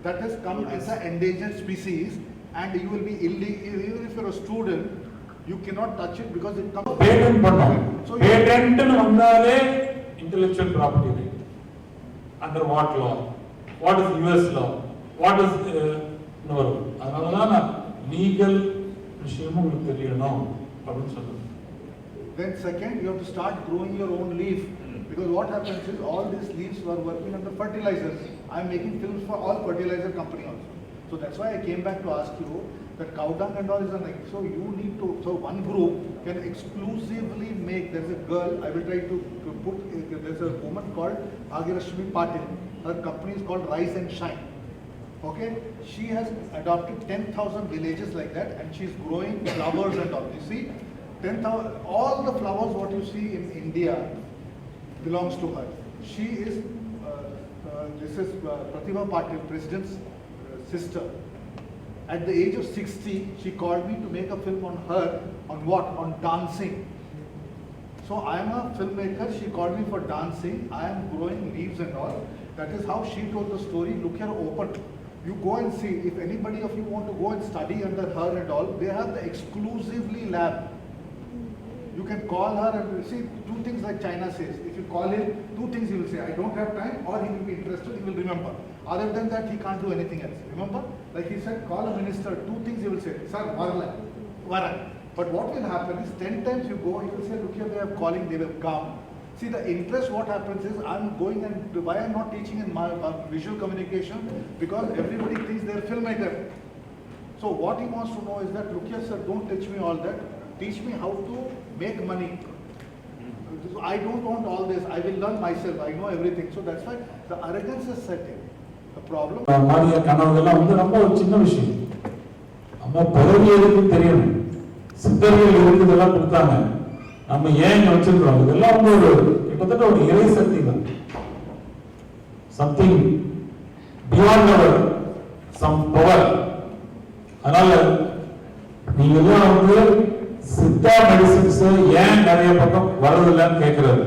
that has come as an endangered species, and you will be illegal, even if you're a student, you cannot touch it because it comes. Patent பண்ணோம். Patent வந்தாலே intellectual property right. Under what law? What is US law? What is no? அதனால legal விஷயமும் உங்களுக்கு தெரியணும் அப்படின்னு சொல்லுங்க. Then second, you have to start growing your own leaf. Because what happens is all these leaves were working on the fertilizers. I am making films for all fertilizer company also. So that's why I came back to ask you that cow dung and all is a like. So you need to, so one group can exclusively make, there's a girl, I will try to put, there's a woman called Agirashmi Patil. Her company is called Rise and Shine. Okay, she has adopted 10,000 villages like that, and she's growing flowers and all. You see, 10,000, all the flowers what you see in India belongs to her. She is, this is Pratibha Patil, President's sister. At the age of 60, she called me to make a film on her, on what? On dancing. So I am a filmmaker, she called me for dancing, I am growing leaves and all. That is how she told the story. Look here, open. You go and see, if anybody of you want to go and study under her and all, they have the exclusively lab. You can call her and see two things like China says. If you call him, two things he will say, I don't have time, or he will be interested, he will remember. Other than that, he can't do anything else. Remember? Like he said, call a minister, two things he will say. Sir, Varan. But what will happen is 10 times you go, he will say, look here, they are calling, they will come. See, the interest, what happens is, I'm going and why I'm not teaching in my visual communication? Because everybody thinks they're filmmaker. So what he wants to know is that, look here, sir, don't teach me all that. Teach me how to make money. I don't want all this. I will learn myself. I know everything. So that's why the arrogance is set in. The problem. மாறிய கனவுகள்லாம் வந்து ரொம்ப ஒரு சின்ன விஷயம். நம்ம பிறவியதுக்கு தெரியணும். சித்தர்கள் இருந்து இதெல்லாம் கொடுத்தாங்க. நம்ம ஏன் இங்க வச்சிருக்கோம்? இதெல்லாம் வந்து ஒரு கிட்டத்தட்ட ஒரு இறை சக்தி தான். Something beyond our some power. அதனால நீங்க எல்லாம் வந்து சித்தா மெடிசின்ஸ் ஏன் நிறைய பக்கம் வரதில்லைன்னு கேட்கறது.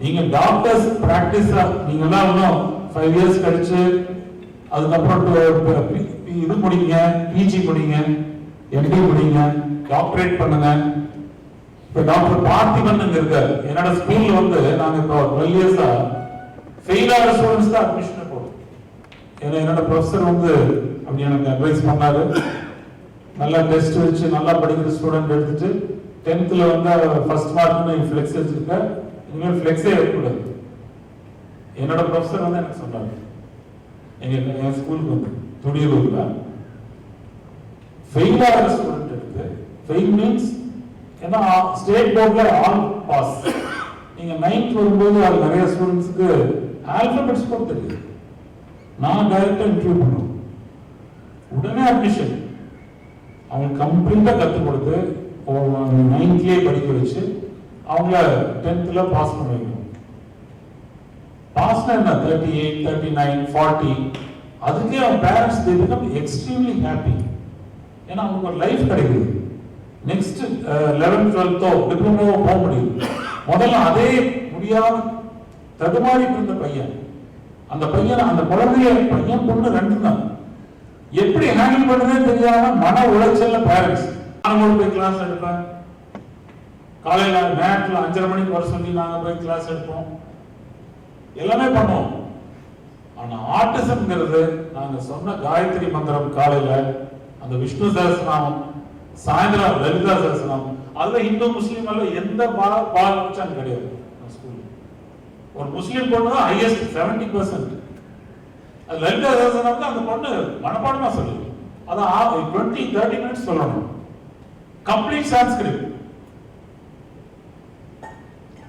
நீங்க டாக்டர்ஸ் பிராக்டிஸ் நீங்க எல்லாம் இன்னும் 5 இயர்ஸ் கழிச்சு அதுக்கப்புறம் இது முடிங்க, பிஜி முடிங்க, எம்டி முடிங்க, டாக்டரேட் பண்ணுங்க. இப்ப டாக்டர் பார்த்திபன் இருக்காரு. என்னோட ஸ்கூல்ல வந்து நாங்க இப்போ 12 இயர்ஸா ஃபெயில் ஆகிற ஸ்டூடெண்ட்ஸ் தான் அட்மிஷன் போடுறோம். ஏன்னா என்னோட ப்ரொஃபஸர் வந்து அப்படி எனக்கு அட்வைஸ் பண்ணாரு. நல்லா டெஸ்ட் வச்சு நல்லா படிக்கிற ஸ்டூடெண்ட் எடுத்துட்டு 10th வந்து ஃபர்ஸ்ட் மார்க்னு ஃப்ளெக்ஸ் வச்சிருக்க, இனிமேல் ஃப்ளெக்ஸே இருக்கக்கூடாது. என்னோட ப்ரொஃபஸர் வந்து எனக்கு சொன்னாரு. என் ஸ்கூலுக்கு வந்து துடியூர்ல ஃபெயில் ஆகிற ஸ்டூடெண்ட் எடுத்து, ஃபெயில் மீன்ஸ் ஏன்னா ஸ்டேட் போர்ட்ல ஆல் பாஸ். நீங்க 9th வரும்போது அது நிறைய ஸ்டூடெண்ட்ஸ்க்கு ஆல்பபெட்ஸ் கூட தெரியுது. நான் டைரக்டா இன்டர்வியூ பண்ணுவேன். உடனே அட்மிஷன் அவங்க கம்ப்ளீட்டா கற்றுக் கொடுத்து 9th படிக்க வச்சு அவங்கள 10th பாஸ் பண்ண வைக்கணும். பாஸ்னா என்ன 38, 39, 40 அதுக்கே அவங்க parents they become extremely happy. ஏன்னா அவங்களுக்கு ஒரு லைஃப் கிடைக்குது. நெக்ஸ்ட் 11th 12th டிப்ளமோ போக முடியும். முதல்ல அதே முடியாம தடுமாறிட்டு இருந்த பையன், அந்த பையன் அந்த குழந்தைய பையன் பொண்ணு 2 தான் எப்படி ஹேண்டில் பண்றதே தெரியாம மன உளைச்சல்ல பேரண்ட்ஸ். நான் போய் கிளாஸ் எடுப்பேன். காலையில மேட்ல 5:30 மணிக்கு வர சொல்லி நாங்க போய் கிளாஸ் எடுப்போம். எல்லாமே பண்ணுவோம். ஆனா ஆட்டிசம்ங்கிறது நாங்க சொன்ன காயத்ரி மந்திரம் காலையில, அந்த விஷ்ணு சஹஸ்ரநாமம், சாயந்தரம் லலிதா சஹஸ்ரநாமம், அதுல இந்து முஸ்லீம் எல்லாம் எந்த பாலம் கிடையாது. ஒரு முஸ்லீம் பொண்ணு தான் ஹையஸ்ட் 70%. அது லலிதா சஹஸ்ரநாமம் அந்த பொண்ணு மனப்பாடமா சொல்லுது. அதான் 20-30 மினிட்ஸ் சொல்லணும். கம்ப்ளீட் சான்ஸ்கிரிட்.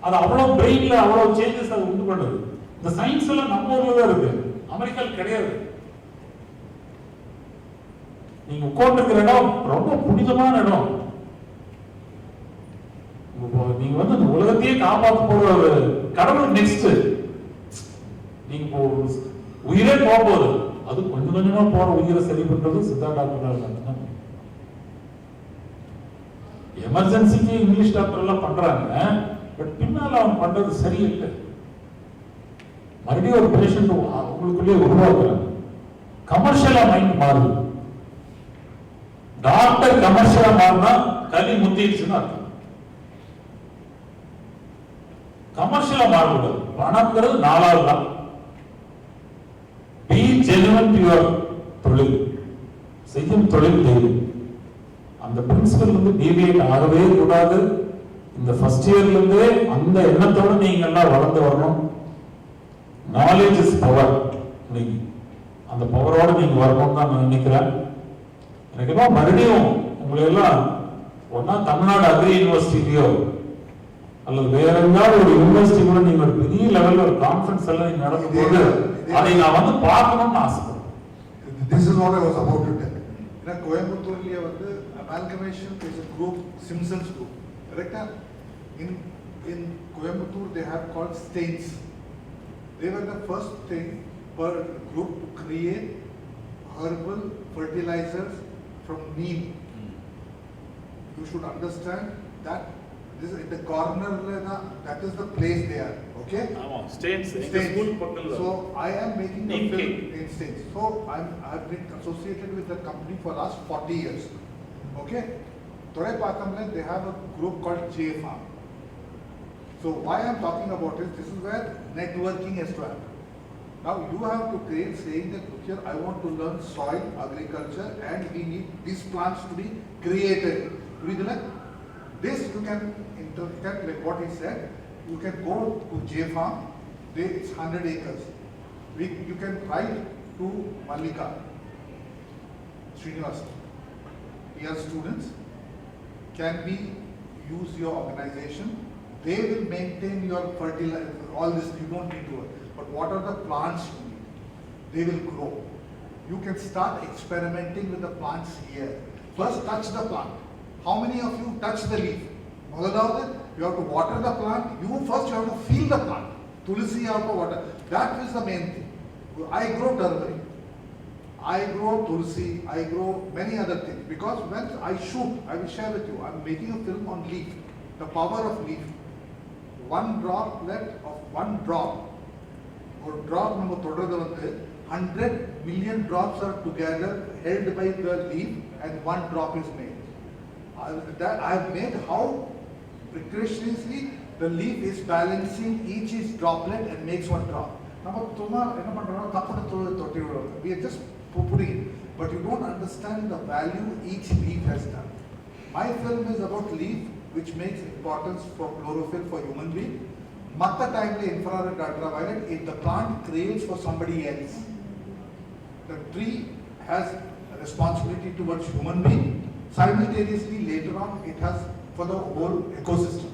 அது அவ்வளவு பிரெயின்ல அவ்வளவு சேஞ்சஸ் அது உண்டு பண்றது. இந்த சயின்ஸ் எல்லாம் நம்ம ஊர்ல தான் இருக்கு, அமெரிக்கால கிடையாது. நீங்க உட்கார்ந்துருக்கிற இடம் ரொம்ப புனிதமான இடம். நீங்க வந்து இந்த உலகத்தையே காப்பாற்ற போற ஒரு கடவுள் நெக்ஸ்ட். நீங்க உயிரே போகும்போது அது கொஞ்சம் கொஞ்சமா போற உயிரை சரி பண்றது சித்தா டாக்டர். எமர்ஜென்சிக்கு இங்கிலீஷ் டாக்டர் எல்லாம் பண்றாங்க, பட் பின்னால அவன் பண்றது சரியில்லை. மறுபடியும் ஒரு பேஷண்ட் உங்களுக்குள்ளே உருவாக்குறாங்க. கமர்ஷியலா மைண்ட் மாறுது. டாக்டர் கமர்ஷியலா மாறினா கலி முத்திடுச்சுன்னு அர்த்தம். கமர்ஷியலா மாறக்கூடாது. பணம்ங்கிறது 4வது தான். பி ஜெனுவன் டு யுவர் தொழில், செய்யும் தொழில் தெய்வம். அந்த பிரின்சிபல் வந்து டீவியேட் ஆகவே கூடாது. இந்த ஃபர்ஸ்ட் இயர்ல இருந்தே அந்த எண்ணத்தோட நீங்க எல்லாம் வளர்ந்து வரணும். Knowledge is power. அந்த பவரோட நீங்க வரணும்னு தான் நான் நினைக்கிறேன். எனக்கு என்ன மறுபடியும் உங்களை எல்லாம் ஒன்னா தமிழ்நாடு அக்ரி யூனிவர்சிட்டியோ அல்லது வேற எங்காவது ஒரு யூனிவர்சிட்டி கூட நீங்க ஒரு பெரிய லெவல்ல ஒரு கான்ஃபரன்ஸ் எல்லாம் நீங்க நடக்கும் போது அதை நான் வந்து பார்க்கணும்னு ஆசைப்படுறேன். This is what I was about to tell. In Coimbatore வந்து amalgamation is a group, Simpsons group, correct? In Coimbatore they have called states. They were the first thing per group to create herbal fertilizers from neem. You should understand that this is in the corner, that is the place they are. Okay? States. So I am making a film in states. So I've been associated with the company for last 40 years. Okay? Thorepakamle they have a group called J Farm. So why I'm talking about it, this is where networking has to happen. Now you have to create saying that look here, I want to learn soil agriculture and we need these plants to be created. This you can interpret like what he said. You can go to J Farm, it's 100 acres. You can write to Malika Srinivas. He has students. Can we use your organization? They will maintain your fertilizer, all this, you don't need to worry. But what are the plants you need? They will grow. You can start experimenting with the plants here. First touch the plant. How many of you touch the leaf? You have to water the plant. You have to feel the plant. Tulsi you have to water. That is the main thing. I grow turmeric. I grow tulsi. I grow many other things. Because when I shoot, I will share with you, I am making a film on leaf. The power of leaf. One droplet of one drop. Or drop number 100 million drops are together held by the leaf and one drop is made. That I have made how precociously the leaf is balancing each droplet and makes one drop. We are just putting it, but you don't understand the value each leaf has done. My film is about leaf, which makes importance for chlorophyll for human being. Matta time infrared ultraviolet, if the plant craves for somebody else. The tree has a responsibility towards human being. Simultaneously, later on, it has for the whole ecosystem.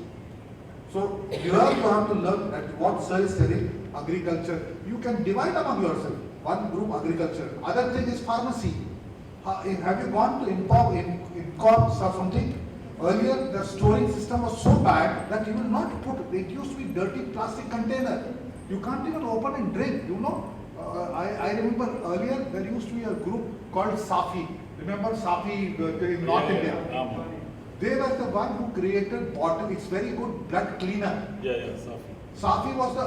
So you have to learn that what Sir is telling, agriculture, you can divide among yourself. One group agriculture, other thing is pharmacy. Have you gone to Incorp or something? Earlier, the storing system was so bad that you will not put, it used to be dirty plastic container. You can't even open and drink, you know. I remember earlier there used to be a group called Safi. Remember Safi in North India? They were the one who created bottle. It's very good blood cleaner. Safi. Safi was the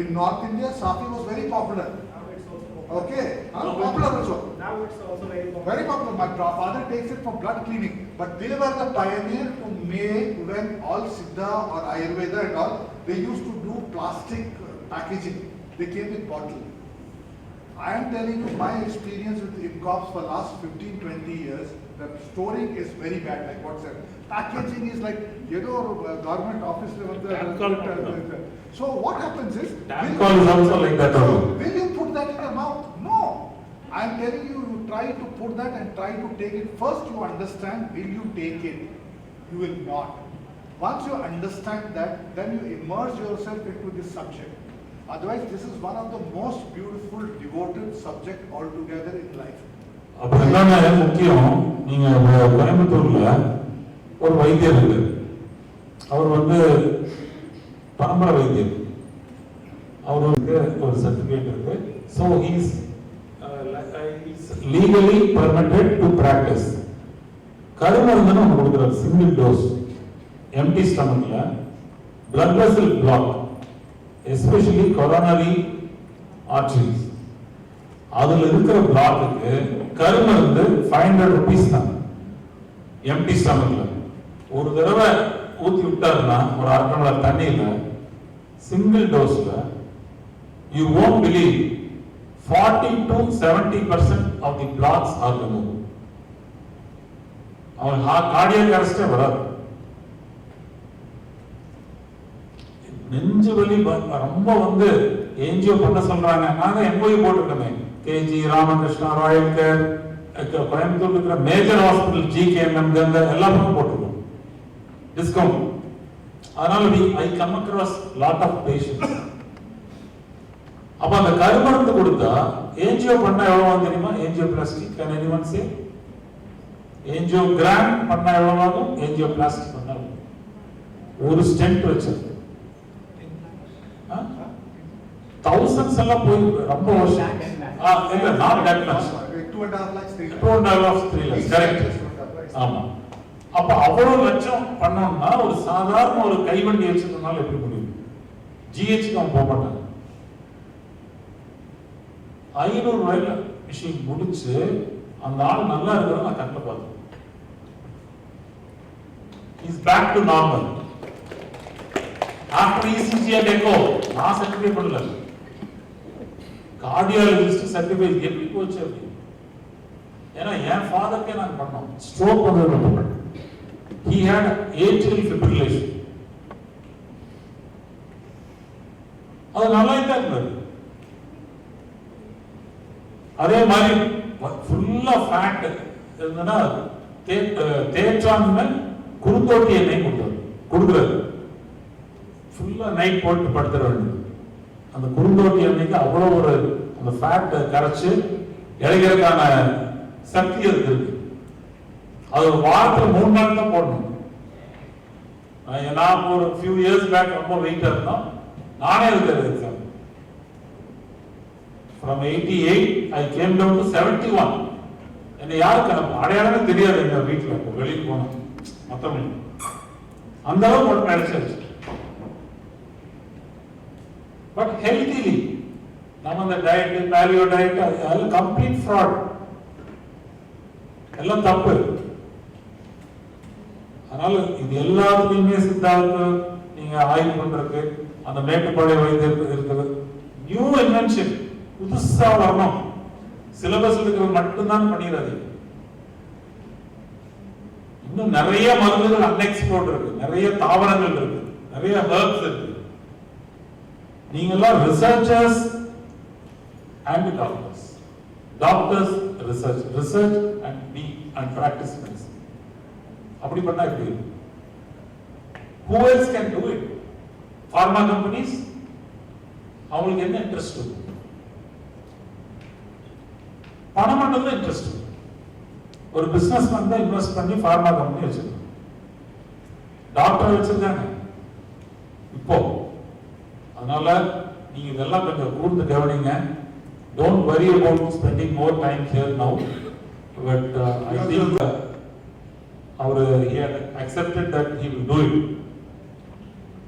in North India. Safi was very popular. Now it's also popular. Okay, popular also. Now it's also very popular. Very popular. My father takes it for blood cleaning. But they were the pioneer to make when all siddha or Ayurveda and all, they used to do plastic packaging. They came with bottle. I am telling you my experience with Incorps for last 15-20 years. The storing is very bad, like what said. Packaging is like, government office level. So what happens is, Alcohol is also like that. will you put that in your mouth? No. I am telling you, you try to put that and try to take it. First you understand, will you take it? You will not. Once you understand that, then you immerse yourself into this subject. Otherwise, this is one of the most beautiful, devoted subject altogether in life. அப்புறம் என்னன்னா முக்கியம், நீங்க கோயம்புத்தூர்ல ஒரு வைத்தியர் இருக்கு. அவர் பரம்பரை வைத்தியர். அவருக்கு ஒரு சர்டிபிகேட் இருக்கு. So he is legally permitted to practice. கருமருந்துன்னு ஒன்று கொடுக்குறாரு, சிங்கிள் டோஸ், எம்டி ஸ்டமக்ல, blood vessel block, especially coronary arteries. அதுல இருக்கிற பிளாக்குக்கு கருமருந்து 500 rupees தான், எம்டி ஸ்டமக்ல. ஒரு தடவை ஊத்தி விட்டாருன்னா ஒரு 1/2 டம்ளர் தண்ணியில single டோஸ்ல, you won't believe 40 to 70% of the blocks are removed. அவன் கார்டியாக் அரெஸ்டே வராது. நெஞ்சு வலி ரொம்ப ஏஞ்சியோ பண்ண சொல்றாங்க. நாங்க எம்ஓயு போட்டிருக்கோமே, கேஜி, ராமகிருஷ்ணா, ராயல் கேர், கோயம்புத்தூர் இருக்கிற மேஜர் ஹாஸ்பிட்டல், ஜிகேஎம்எம், கங்கா எல்லாம் போட்டிருக்கோம் டிஸ்கவுண்ட். அதனால I come across lot of patients. அப்ப அந்த கருமருந்து கொடுத்தா ஏஞ்சியோ பண்ண எவ்வளவு தெரியுமா? Angioplasty, can anyone say? Angiogram பண்ண எவ்வளவு ஆகும்? ஏஞ்சியோபிளாஸ்டி பண்ண ஒரு ஸ்டென்ட் வச்சு thousands எல்லாம் போய் ரொம்ப வருஷம். இல்ல, not that much. 2.5 lakhs, 3 lakhs, correct. ஆமா. அப்ப அவ்வளவு லட்சம் பண்ணோம்னா ஒரு சாதாரண ஒரு கைவண்டி வச்சிருந்தனால எப்படி முடியும்? ஜிஹெச்க்கு அவன் போக மாட்டாங்க. 500 ரூபாயில மிஷின் முடிச்சு அந்த ஆள் நல்லா இருக்கிறத நான் கண்ணில் பார்த்தேன். Is back to normal. After ECG and echo நான் சர்டிஃபை பண்ணல, கார்டியாலஜிஸ்ட் சர்டிஃபை எப்படி போச்சு அப்படி. ஏன்னா என் ஃபாதருக்கே நாங்கள் பண்ணோம், ஸ்ட்ரோக் வந்தது. He had atrial fibrillation. அது நல்லா இருந்தாரு. அதே மாதிரி ஃபுல்லா ஃபேட் இருந்ததுன்னா தேற்றான் குருந்தோட்டி எண்ணெய் கொடுத்தாரு. கொடுக்குறாரு. ஃபுல்லா நைட் போட்டு படுத்துற வேண்டியது. அந்த குறுந்தோட்டி அன்னைக்கு அவ்வளோ ஒரு அந்த ஃபேட்டை கரைச்சு இழைக்கிறதுக்கான சக்தி அதுக்கு இருக்கு. அது ஒரு வாரத்தில் 3 நாள் தான் போடணும். நான் ஒரு ஃபியூ இயர்ஸ் பேக் ரொம்ப வெயிட்டா இருந்தோம். நானே இருக்கிறது exam. From 88 I came down to 71. என்னை யாருக்கு அடையாளமே தெரியாது எங்க வீட்டில் வெளியில் போனோம் மற்றவங்க அந்த அளவுக்கு நினைச்சாச்சு. பட் ஹெல்த்திலி நம்ம அந்த டயட் பேலியோ டயட் அதெல்லாம் கம்ப்ளீட் ஃப்ராட், எல்லாம் தப்பு. அதனால இது எல்லாத்துலயுமே சித்தாவுக்கு நீங்க ஆய்வு பண்றதுக்கு அந்த மேட்டுப்பாளைய வைத்தியம் இருக்குது. நியூ இன்வென்ஷன் புதுசா வரணும். சிலபஸ் இருக்கிறது மட்டும்தான் பண்ணிடாது. இன்னும் நிறைய மருந்துகள் அன்எக்ஸ்ப்ளோர்ட் இருக்கு, நிறைய தாவரங்கள் இருக்கு, நிறைய ஹெர்ப்ஸ் இருக்கு. நீங்க எல்லாம் researchers and doctors. Doctors research and practice medicine. அப்படி பண்ணா எப்படி இருக்கு? Who else can do it? Pharma companies அவங்களுக்கு என்ன இன்ட்ரெஸ்ட் இருக்கு? பணம் மட்டும் தான் இன்ட்ரெஸ்ட். ஒரு பிசினஸ் மேன் தான் இன்வெஸ்ட் பண்ணி ஃபார்மா கம்பெனி வச்சிருக்காங்க, டாக்டர் வச்சிருக்காங்க இப்போ. அதனால நீங்க இதெல்லாம் கொஞ்சம் கூர்ந்து கவனிங்க. Don't worry about spending more time here now. But I think அவர் he had accepted that he will do it.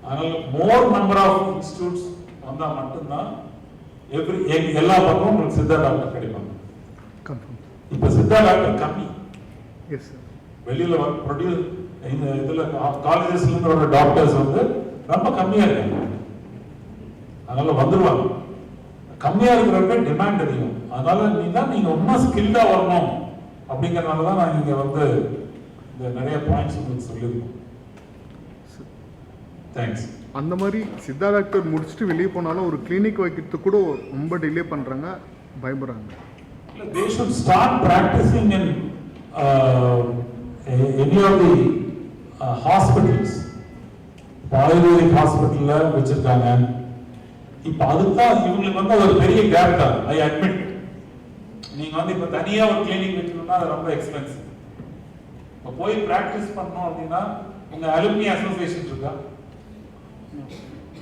அதனால மோர் நம்பர் ஆஃப் இன்ஸ்டிடியூட்ஸ் வந்தா மட்டும்தான் எல்லா பக்கமும் உங்களுக்கு சித்தா டாக்டர் கிடைப்பாங்க. இப்ப சித்தா டாக்டர் கம்மி. வெளியில ப்ரொடியூஸ் இந்த இதுல காலேஜஸ்ல இருந்து வர டாக்டர்ஸ் வந்து ரொம்ப கம்மியா இருக்காங்க. அதனால வந்துருவாங்க. கம்மியா இருக்கிறப்ப டிமாண்ட் அதிகம். அதனால நீங்க இன்னும் ஸ்கில்டா வரணும் அப்படிங்கறதுனால தான் நான் இங்க வந்து இந்த நிறைய பாயிண்ட்ஸ் உங்களுக்கு சொல்லியிருக்கோம். தேங்க்ஸ். அந்த மாதிரி சித்தா டாக்டர் முடிச்சுட்டு வெளியே போனாலும் ஒரு கிளினிக் வைக்கிறதுக்கு கூட ரொம்ப டிலே பண்றாங்க, பயப்படுறாங்க. They should start practicing in any of the hospitals. Ayurvedic ஹாஸ்பிட்டல்ல வச்சிருக்காங்க. இப்ப அதுதான் இவங்களுக்கு வந்து ஒரு பெரிய கேப் தான். ஐ அட்மிட். நீங்க வந்து இப்ப தனியா ஒரு கிளினிக் வைக்கணும்னா அது ரொம்ப எக்ஸ்பென்சிவ். இப்ப போய் பிராக்டிஸ் பண்ணணும் அப்படின்னா உங்க அலுமினி அசோசியேஷன் இருக்கா?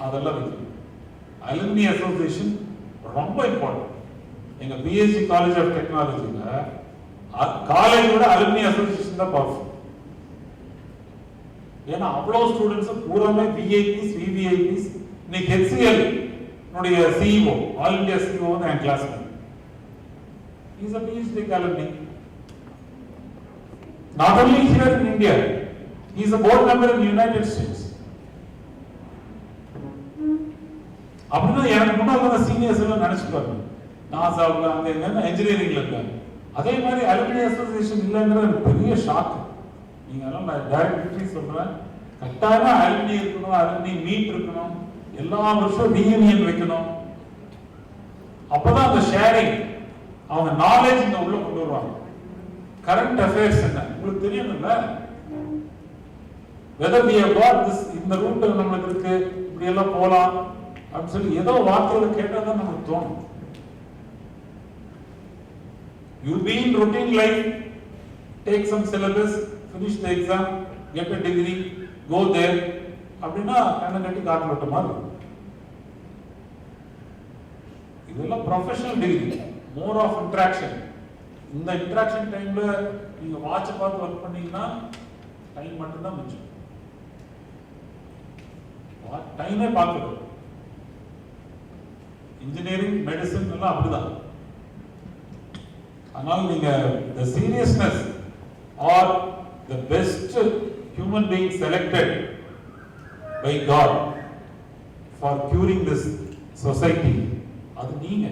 அதெல்லாம் வைக்கணும். அலுமினி அசோசியேஷன் ரொம்ப இம்பார்ட்டன்ட். எங்க பிஎஸ்சி காலேஜ் ஆஃப் டெக்னாலஜில காலேஜோட அலுமினி அசோசியேஷன் தான் பவர்ஃபுல். ஏன்னா அவ்வளவு ஸ்டூடெண்ட்ஸ் பூராமே விஐபிஸ் விவிஐபிஸ். இன்னைக்கு ஹெச்சிஎல் உடைய சிஇஓ ஆல் இந்தியா சிஇஓ தான் என் classmate. Is a PhD alumni. Not only here in India, he is a board member in the United States. அப்படின்னா எனக்கு முன்னாள் வந்த சீனியர்ஸ் எல்லாம் நினைச்சுப்பாங்க நாசாவில் அங்கே இன்ஜினியரிங்ல இருக்காங்க. அதே மாதிரி அலுமினி அசோசியேஷன் இல்லைங்கிறது பெரிய ஷாக். நீங்க எல்லாம் நான் டைரக்ட்லி சொல்றேன், கட்டாயமா அலுமினி இருக்கணும், அலுமினி மீட் இருக்கணும், எல்லா வருஷம் ரீயூனியன் வைக்கணும். அப்பதான் அந்த ஷேரிங், அவங்க நாலேஜ் இங்க உள்ள கொண்டு வருவாங்க. கரண்ட் அஃபேர்ஸ் என்ன உங்களுக்கு தெரியணும்ல. whether we have got this இந்த ரூட் நம்மளுக்கு இருக்கு, இப்படி எல்லாம் போலாம் அப்படின்னு சொல்லி ஏதோ வார்த்தைகளை கேட்டாதான் நமக்கு தோணும். You be in routine life, take some syllabus, finish the exam, get a degree, go there. அப்படின்னா கண்ண கட்டி காட்டில் விட்ட மாதிரி. இதெல்லாம் professional degree, more of interaction. இந்த இன்ட்ராக்ஷன் டைம்ல நீங்க வாட்சை பார்த்து ஒர்க் பண்ணீங்கன்னா டைம் மட்டும்தான் மிச்சம். டைமே பார்க்கணும். இன்ஜினியரிங் மெடிசன் எல்லாம் அப்படிதான். அதனால நீங்க the seriousness or the best human being selected by God for curing this society, அது நீங்க.